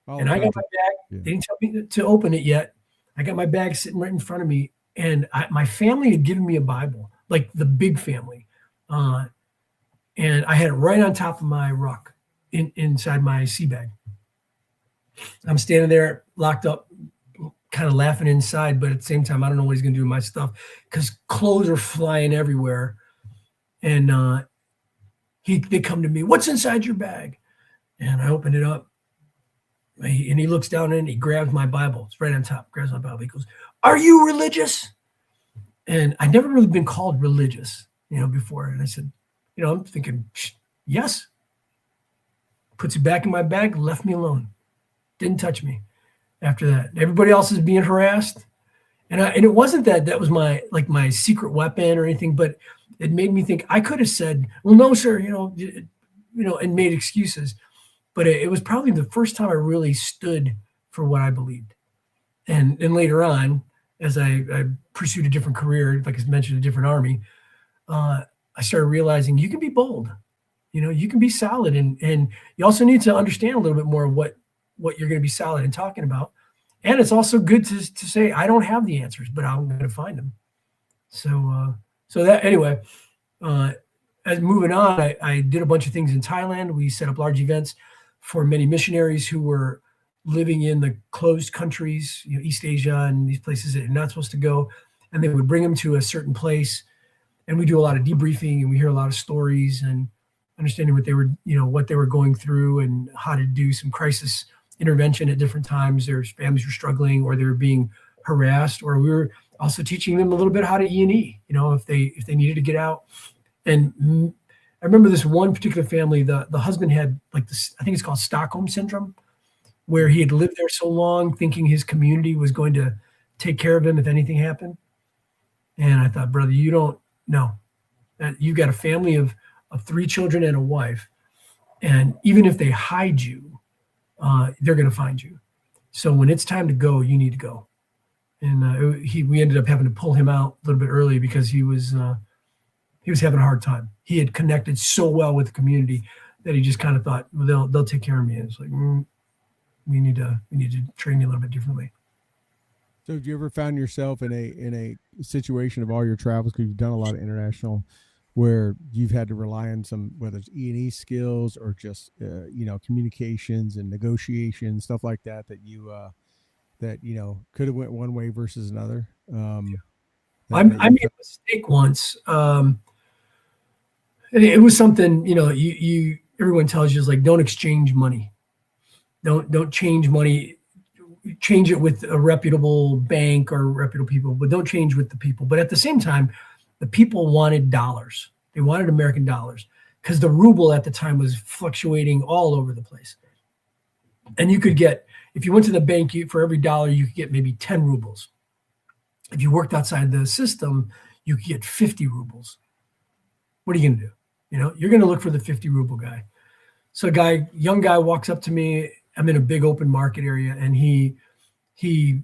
And I got my bag. Yeah. They didn't tell me to open it yet. I got my bag sitting right in front of me. And my family had given me a Bible, like the big family. And I had it right on top of my ruck inside my sea bag. I'm standing there locked up, kind of laughing inside, but at the same time, I don't know what he's going to do with my stuff because clothes are flying everywhere. And they come to me, "What's inside your bag?" And I open it up. And he looks down and he grabs my Bible. It's right on top, grabs my Bible. He goes, "Are you religious?" And I'd never really been called religious, before. And I said, I'm thinking, yes. Puts it back in my bag, left me alone. Didn't touch me after that. Everybody else is being harassed. And it wasn't that was my secret weapon or anything, but it made me think I could have said, "Well, no, sir," and made excuses. But it was probably the first time I really stood for what I believed. And later on, as I pursued a different career, like I mentioned, a different army, I started realizing you can be bold. You can be solid. And you also need to understand a little bit more of what you're going to be solid in talking about. And it's also good to say, I don't have the answers, but I'm going to find them. So that, anyway, as moving on, I did a bunch of things in Thailand. We set up large events for many missionaries who were living in the closed countries, East Asia and these places that you're not supposed to go. And they would bring them to a certain place. And we do a lot of debriefing and we hear a lot of stories and understanding what they were going through and how to do some crisis intervention at different times. Their families were struggling or they were being harassed, or we were also teaching them a little bit how to E&E, if they needed to get out. And I remember this one particular family, the husband had like this, I think it's called Stockholm syndrome, where he had lived there so long thinking his community was going to take care of him if anything happened. And I thought, brother, you don't know that you've got a family of 3 children and a wife. And even if they hide you, they're going to find you. So when it's time to go, you need to go. And we ended up having to pull him out a little bit early because he was having a hard time. He had connected so well with the community that he just kind of thought, well, they'll take care of me. And it's like, we need to train you a little bit differently. So have you ever found yourself in a situation of all your travels, because you've done a lot of international, where you've had to rely on some, whether it's E&E skills or just communications and negotiation, stuff like that you could have went one way versus another? I made a mistake once. It was something, everyone tells you is like, don't exchange money. Don't change money. Change it with a reputable bank or reputable people, but don't change with the people. But at the same time, the people wanted dollars. They wanted American dollars because the ruble at the time was fluctuating all over the place. And you could get, if you went to the bank, for every dollar, you could get maybe 10 rubles. If you worked outside the system, you could get 50 rubles. What are you going to do? You're going to look for the 50 ruble guy. So young guy walks up to me. I'm in a big open market area, and he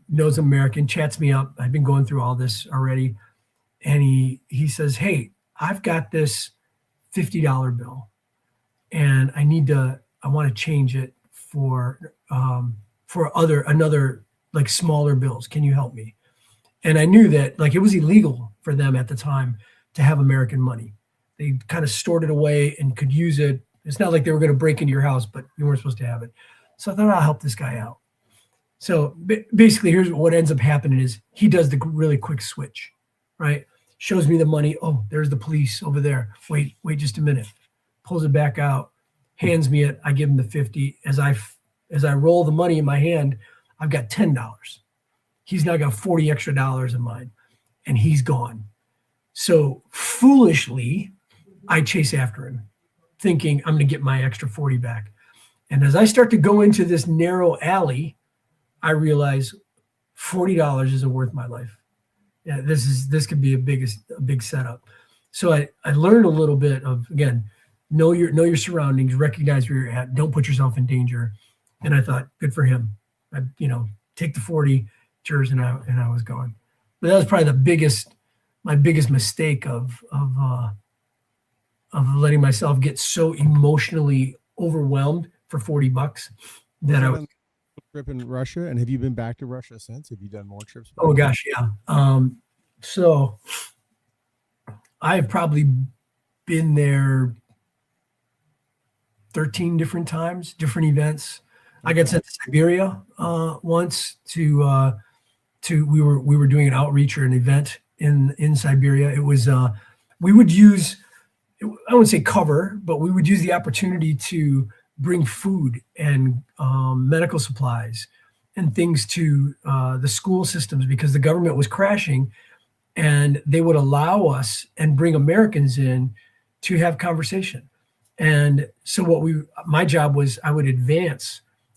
knows I'm American, chats me up. I've been going through all this already. And he says, "Hey, I've got this $50 bill and I want to change it for another like smaller bills. Can you help me?" And I knew that like it was illegal for them at the time to have American money. They kind of stored it away and could use it. It's not like they were going to break into your house, but you weren't supposed to have it. So I thought I'll help this guy out. So basically, here's what ends up happening is he does the really quick switch, right? Shows me the money. Oh, there's the police over there. Wait just a minute. Pulls it back out, hands me it. I give him the 50. As I roll the money in my hand, I've got $10. He's now got 40 extra dollars in mine, and he's gone. So foolishly, I chase after him, thinking I'm going to get my extra 40 back. And as I start to go into this narrow alley, I realize $40 isn't worth my life. Yeah, this could be a big setup. So I learned a little bit of, again, know your surroundings, recognize where you're at, don't put yourself in danger. And I thought, good for him. I, take the 40 jurors, and I was gone. But that was probably my biggest mistake of letting myself get so emotionally overwhelmed for $40 that I was. Trip in Russia, and have you been back to Russia since? Have you done more trips? Oh gosh, yeah. So I've probably been there 13 different times, different events. I got sent to Siberia once to we were doing an outreach or an event in Siberia. It was we would use, I wouldn't say cover, but we would use the opportunity to bring food and medical supplies and things to the school systems, because the government was crashing, and they would allow us and bring Americans in to have conversation. And so my job was, I would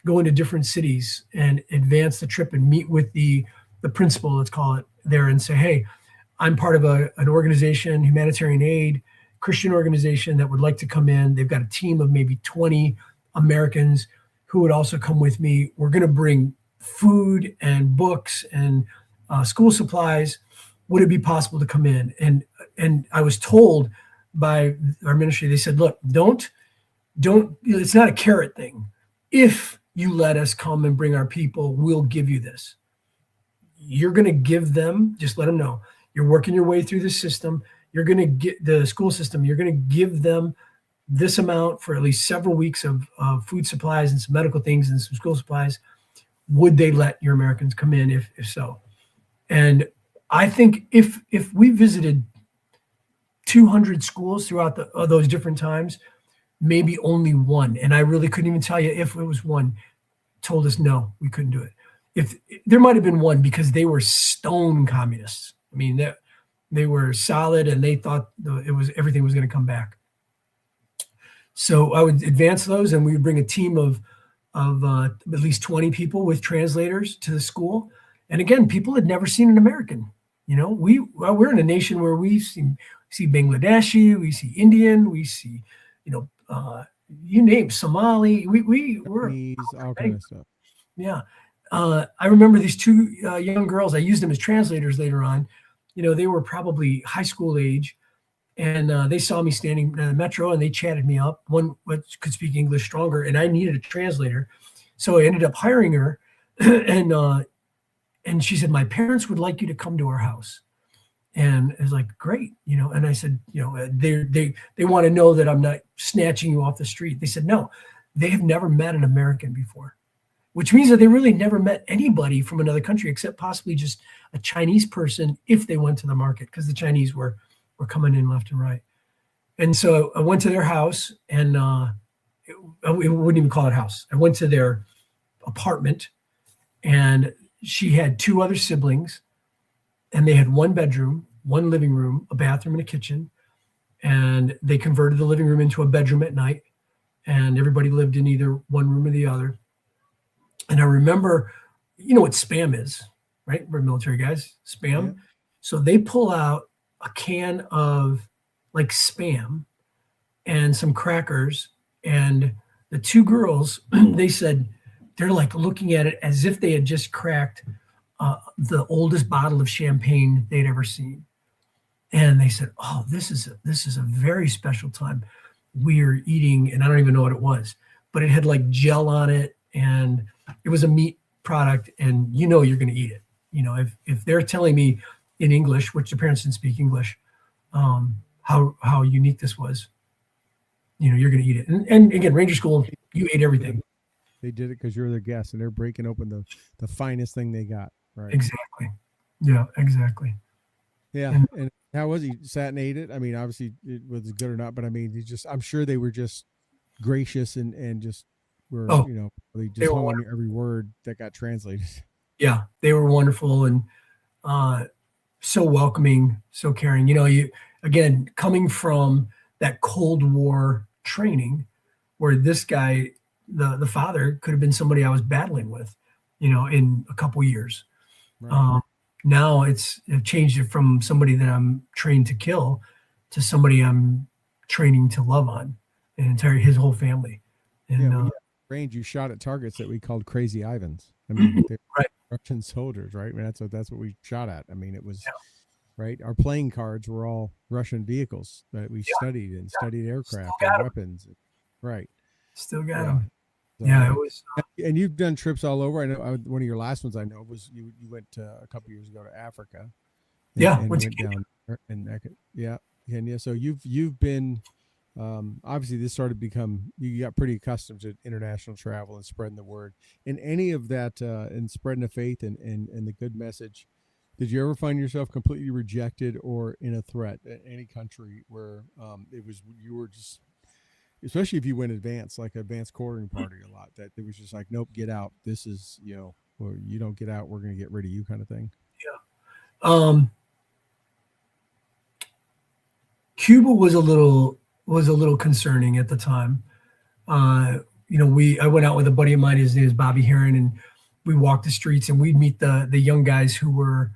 go into different cities and advance the trip and meet with the principal, let's call it, there, and say, hey, I'm part of an organization, humanitarian aid, Christian organization, that would like to come in. They've got a team of maybe 20 Americans who would also come with me. We're going to bring food and books and school supplies. Would it be possible to come in? And I was told by our ministry, they said, look, don't, it's not a carrot thing. If you let us come and bring our people, we'll give you this. You're going to give them, just let them know, you're working your way through the system. You're going to get the school system. You're going to give them this amount for at least several weeks of food supplies and some medical things and some school supplies. Would they let your Americans come in? If so, and I think if we visited 200 schools throughout those different times, maybe only one, and I really couldn't even tell you if it was one, told us no, we couldn't do it. If there might have been one, because they were stone communists. I mean, they were solid, and they thought everything was going to come back. So I would advance those, and we would bring a team of at least 20 people with translators to the school. And again, people had never seen an American. We're in a nation where we see Bangladeshi, we see Indian, we see, you name Somali. We're all kind of stuff. Yeah. I remember these two young girls. I used them as translators later on. They were probably high school age, and they saw me standing in the metro, and they chatted me up. One could speak English stronger, and I needed a translator. So I ended up hiring her, and she said, my parents would like you to come to our house. And I was like, great, and I said, they want to know that I'm not snatching you off the street. They said, no, they have never met an American before, which means that they really never met anybody from another country except possibly just a Chinese person if they went to the market, because the Chinese were coming in left and right. And so I went to their house, and I wouldn't even call it house. I went to their apartment, and she had two other siblings, and they had one bedroom, one living room, a bathroom, and a kitchen. And they converted the living room into a bedroom at night, and everybody lived in either one room or the other. And I remember, what Spam is, right? We're military guys, Spam. Yeah. So they pull out a can of like Spam and some crackers. And the two girls, they said, they're like looking at it as if they had just cracked the oldest bottle of champagne they'd ever seen. And they said, oh, this is a very special time. We're eating, and I don't even know what it was, but it had like gel on it, and it was a meat product, and you're going to eat it. If they're telling me in English, which the parents didn't speak English, how unique this was, you're going to eat it. And again, Ranger School, you ate everything. They did it because you're their guest, and they're breaking open the finest thing they got. Right. Exactly. Yeah, exactly. Yeah. And how was he? Sat and ate it? I mean, obviously it was good or not, but I mean, I'm sure they were just gracious and just were, they just hung on every word that got translated. Yeah, they were wonderful and so welcoming, so caring. Again, coming from that Cold War training where this guy, the father could have been somebody I was battling with, in a couple years. Right. Now it changed it from somebody that I'm trained to kill to somebody I'm training to love on his whole family. And Yeah, when you range, you shot at targets that we called Crazy Ivans. I mean, they're right. Russian soldiers, right? I mean, that's what we shot at. I mean, it was Yeah. right. Our playing cards were all Russian vehicles that we studied aircraft and weapons. Right. Still got Yeah. them. So, Yeah, it was. and you've done trips all over. I know one of your last ones I know was you went a couple years ago to Africa. And went down there and Kenya. So you've been obviously this started to become, you got pretty accustomed to international travel and spreading the word. In any of that, and spreading the faith and the good message, did you ever find yourself completely rejected or in a threat at any country where it was, you were just, especially if you went advanced, like advanced quartering party a lot, that it was just like, nope, get out. This is, or you don't get out, we're going to get rid of you kind of thing? Yeah. Cuba was a little concerning at the time. I went out with a buddy of mine. His name is Bobby Heron, and we walked the streets, and we'd meet the young guys who were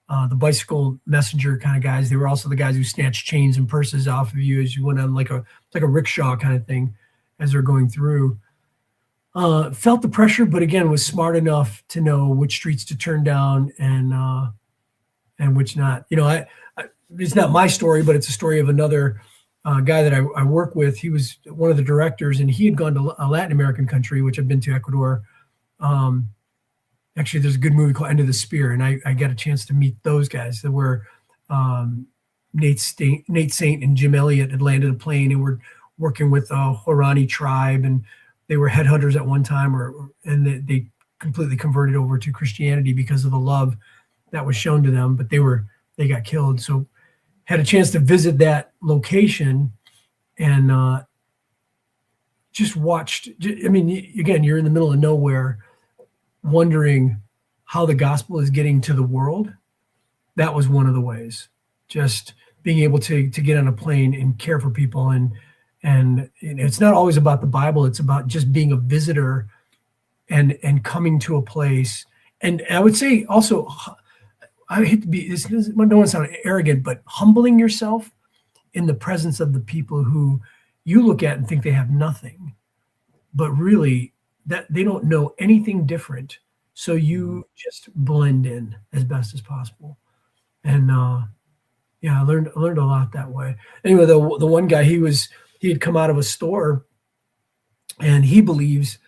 the bicycle messenger kind of guys. They were also the guys who snatched chains and purses off of you as you went on like a rickshaw kind of thing as they're going through. Felt the pressure, but again, was smart enough to know which streets to turn down and which not. It's not my story, but it's a story of another guy that I work with. He was one of the directors, and he had gone to a Latin American country, which I've been to, Ecuador. Actually, there's a good movie called End of the Spear, and I got a chance to meet those guys. That were Nate Saint and Jim Elliott had landed a plane and were working with a Horani tribe, and they were headhunters at one time, and they completely converted over to Christianity because of the love that was shown to them. But they got killed. So had a chance to visit that location and just watched. I mean, again, you're in the middle of nowhere, wondering how the gospel is getting to the world. That was one of the ways. Just being able to get on a plane and care for people, and it's not always about the Bible. It's about just being a visitor and coming to a place. And I would say also, I hate to be, this don't want to sound arrogant, but humbling yourself in the presence of the people who you look at and think they have nothing, but really that they don't know anything different. So you just blend in as best as possible. And I learned a lot that way. Anyway, the one guy, he had come out of a store, and he believes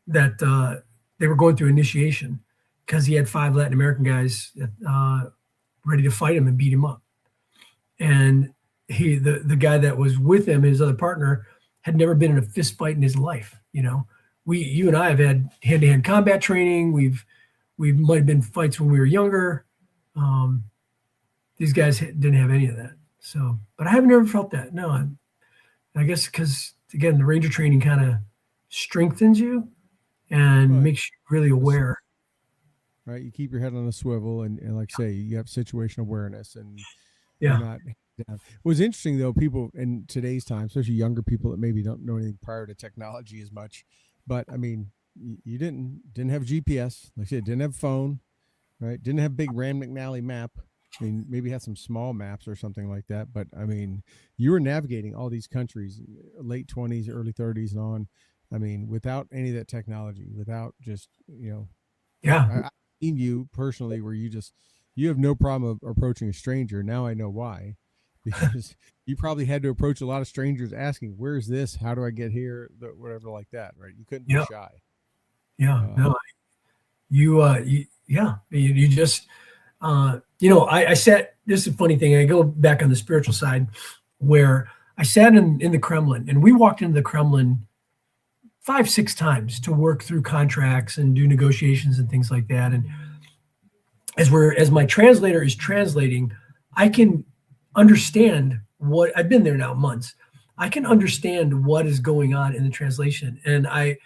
that they were going through initiation because he had 5 Latin American guys ready to fight him and beat him up. And the guy that was with him, his other partner, had never been in a fist fight in his life. You and I have had hand-to-hand combat training. We might have been fights when we were younger. These guys didn't have any of that. So, but I haven't ever felt that. No, I guess because, again, the Ranger training kind of strengthens you and makes you really aware. Right, you keep your head on a swivel, and like say, you have situational awareness, and Yeah. you're not down. It was interesting though, people in today's time, especially younger people that maybe don't know anything prior to technology as much, but I mean, you didn't have GPS, like I said, didn't have phone, right? Didn't have big Rand McNally map. I mean, maybe had some small maps or something like that, but I mean, you were navigating all these countries, late 20s, early 30s, and on. I mean, without any of that technology, without just Yeah. I've seen you personally where you have no problem of approaching a stranger. Now I know why, because you probably had to approach a lot of strangers asking, where's this? How do I get here? Whatever like that, right? You couldn't be shy. Yeah. No, you just, I sat, this is a funny thing. I go back on the spiritual side where I sat in the Kremlin, and we walked into the Kremlin 5-6 times to work through contracts and do negotiations and things like that. And as my translator is translating, I can understand what I've been there now months. I can understand what is going on in the translation. And I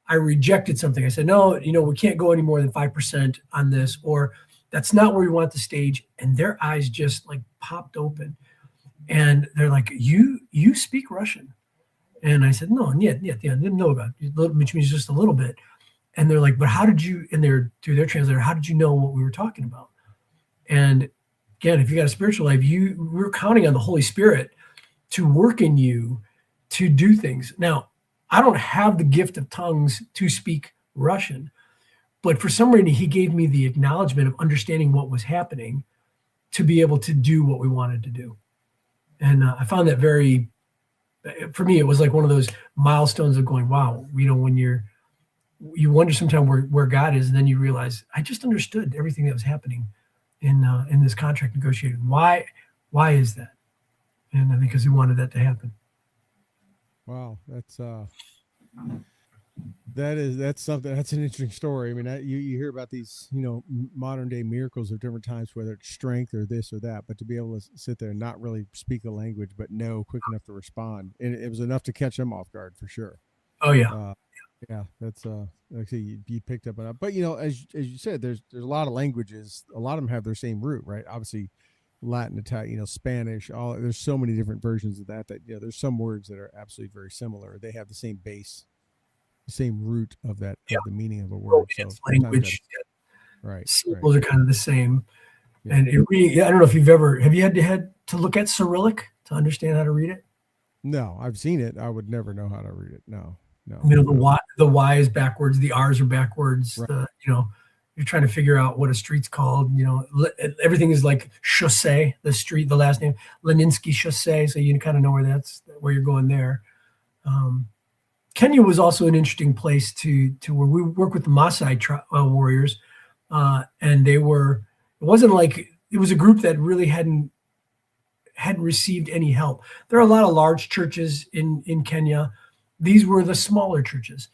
rejected something. I said, no, we can't go any more than 5% on this, or that's not where we want the stage. And their eyes just like popped open, and they're like, you speak Russian? And I said, no, yeah, didn't know about it, which means just a little bit. And they're like, but how did you, and they're through their translator, how did you know what we were talking about? And again, if you got a spiritual life, we're counting on the Holy Spirit to work in you to do things. Now, I don't have the gift of tongues to speak Russian, but for some reason, he gave me the acknowledgement of understanding what was happening to be able to do what we wanted to do. And I found that for me, it was like one of those milestones of going, wow, when you wonder sometimes where God is, and then you realize I just understood everything that was happening in this contract negotiated. Why is that? And I think because he wanted that to happen. Wow, that's something. That's an interesting story. I mean, you hear about these, modern day miracles of different types, whether it's strength or this or that, but to be able to sit there and not really speak the language, but know quick enough to respond, and it was enough to catch them off guard for sure. Oh yeah, yeah. That's actually you picked up on it. But as you said, there's a lot of languages. A lot of them have their same root, right? Obviously, Latin, Italian, Spanish. There's so many different versions of that. There's some words that are absolutely very similar. They have the same base, the same root of that, of the meaning of a word. So language, right? Symbols are kind of the same. Yeah. And it really, I don't know if have you had to look at Cyrillic to understand how to read it? No, I've seen it. I would never know how to read it. No. The Y is backwards, the R's are backwards. Right. You're trying to figure out what a street's called. Everything is like Chaussee, the street, the last name, Leninsky Chaussee. So you kind of know where you're going there. Kenya was also an interesting place to where we work with the Maasai warriors. And it wasn't like, it was a group that really hadn't received any help. There are a lot of large churches in Kenya. These were the smaller churches.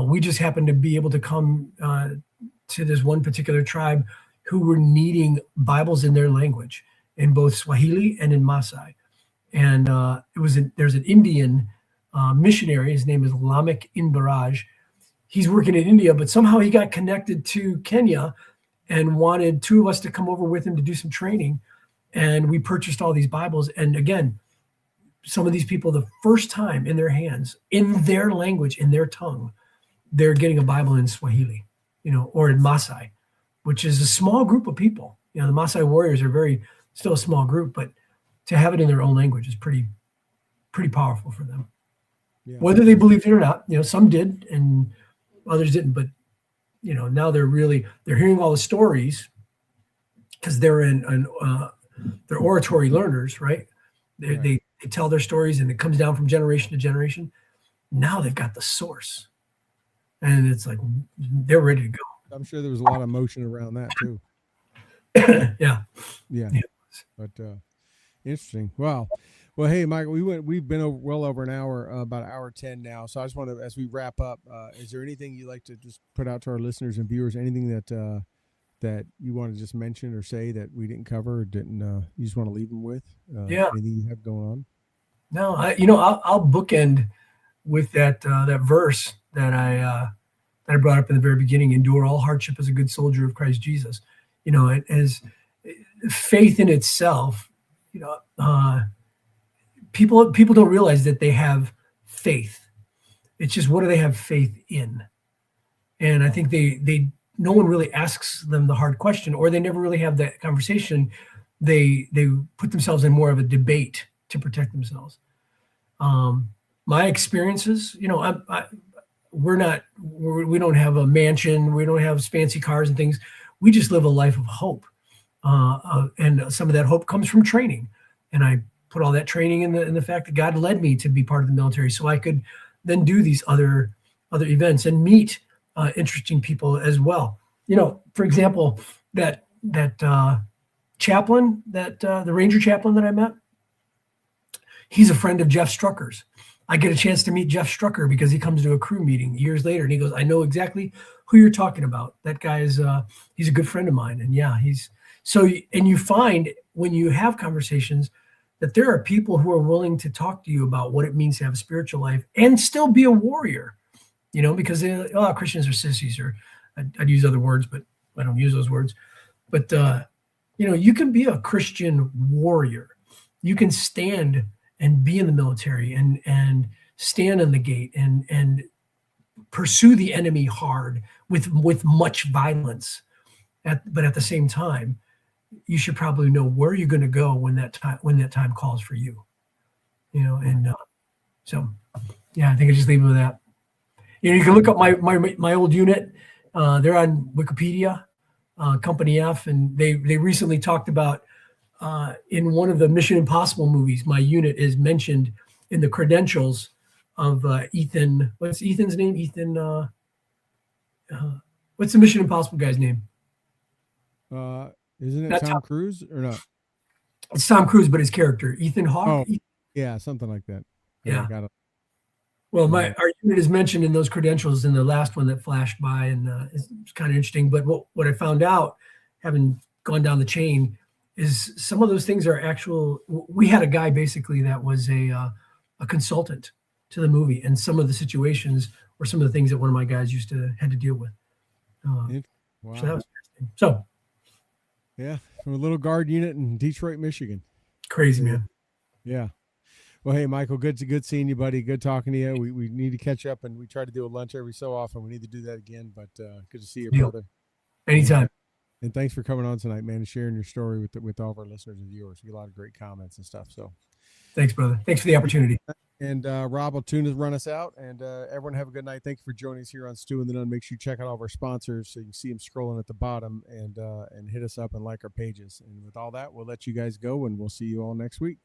We just happened to be able to come to this one particular tribe who were needing Bibles in their language, in both Swahili and in Maasai. And there's an Indian missionary. His name is Lamek Inbaraj. He's working in India, but somehow he got connected to Kenya and wanted two of us to come over with him to do some training. And we purchased all these Bibles. And again, some of these people, the first time in their hands, in their language, in their tongue, they're getting a Bible in Swahili, or in Maasai, which is a small group of people. The Maasai warriors are still a small group, but to have it in their own language is pretty powerful for them. Yeah. Whether they believed it or not, some did and others didn't, but now they're hearing all the stories because they're they're oratory learners, right? They tell their stories and it comes down from generation to generation. Now they've got the source, and it's like they're ready to go. I'm sure there was a lot of emotion around that too. Yeah. But interesting. Wow. Well, hey, Michael, we've been well over an hour, about an hour 10 now. So I just want to, as we wrap up, is there anything you'd like to just put out to our listeners and viewers? Anything that you want to just mention or say that we didn't cover or didn't you just want to leave them with? Anything you have going on? No, I'll bookend with that verse that I brought up in the very beginning. Endure all hardship as a good soldier of Christ Jesus. As faith in itself. People don't realize that they have faith. It's just, what do they have faith in? And I think no one really asks them the hard question, or they never really have that conversation. They put themselves in more of a debate to protect themselves. My experiences, we don't have a mansion, we don't have fancy cars and things. We just live a life of hope, and some of that hope comes from training. And I put all that training in the fact that God led me to be part of the military, so I could then do these other events and meet interesting people as well. For example, that chaplain, the Ranger chaplain that I met, he's a friend of Jeff Strucker's. I get a chance to meet Jeff Strucker because he comes to a crew meeting years later, and he goes, "I know exactly who you're talking about. That guy is he's a good friend of mine." And yeah, and you find when you have conversations that there are people who are willing to talk to you about what it means to have a spiritual life and still be a warrior, because Christians are sissies, or I'd use other words, but I don't use those words. But, you can be a Christian warrior. You can stand and be in the military and stand on the gate and pursue the enemy hard with much violence. But at the same time, you should probably know where you're going to go when that time calls for you. And so yeah, I think I just leave it with that. You can look up my old unit. They're on Wikipedia, Company F, and they recently talked about in one of the Mission Impossible movies, my unit is mentioned in the credentials of Ethan. What's Ethan's name? Ethan. What's the Mission Impossible guy's name? Isn't it Tom Cruise or not? It's Tom Cruise, but his character, Ethan Hawke. Oh, yeah, something like that. Yeah. Got it. Well, our unit is mentioned in those credentials in the last one that flashed by, and it's kind of interesting. But what I found out, having gone down the chain, is some of those things are actual. We had a guy basically that was a consultant to the movie, and some of the situations were some of the things that one of my guys had to deal with. Wow. So that was interesting. So, yeah, from a little guard unit in Detroit, Michigan. Crazy, man. Yeah. Well, hey, Michael, good seeing you, buddy. Good talking to you. We need to catch up, and we try to do a lunch every so often. We need to do that again, but good to see you, brother. Anytime. And thanks for coming on tonight, man, and sharing your story with all of our listeners and viewers. We get a lot of great comments and stuff. So, thanks, brother. Thanks for the opportunity. And Rob will run us out. And everyone have a good night. Thank you for joining us here on Stu and the Nunn. Make sure you check out all of our sponsors so you can see them scrolling at the bottom, and hit us up and like our pages. And with all that, we'll let you guys go, and we'll see you all next week.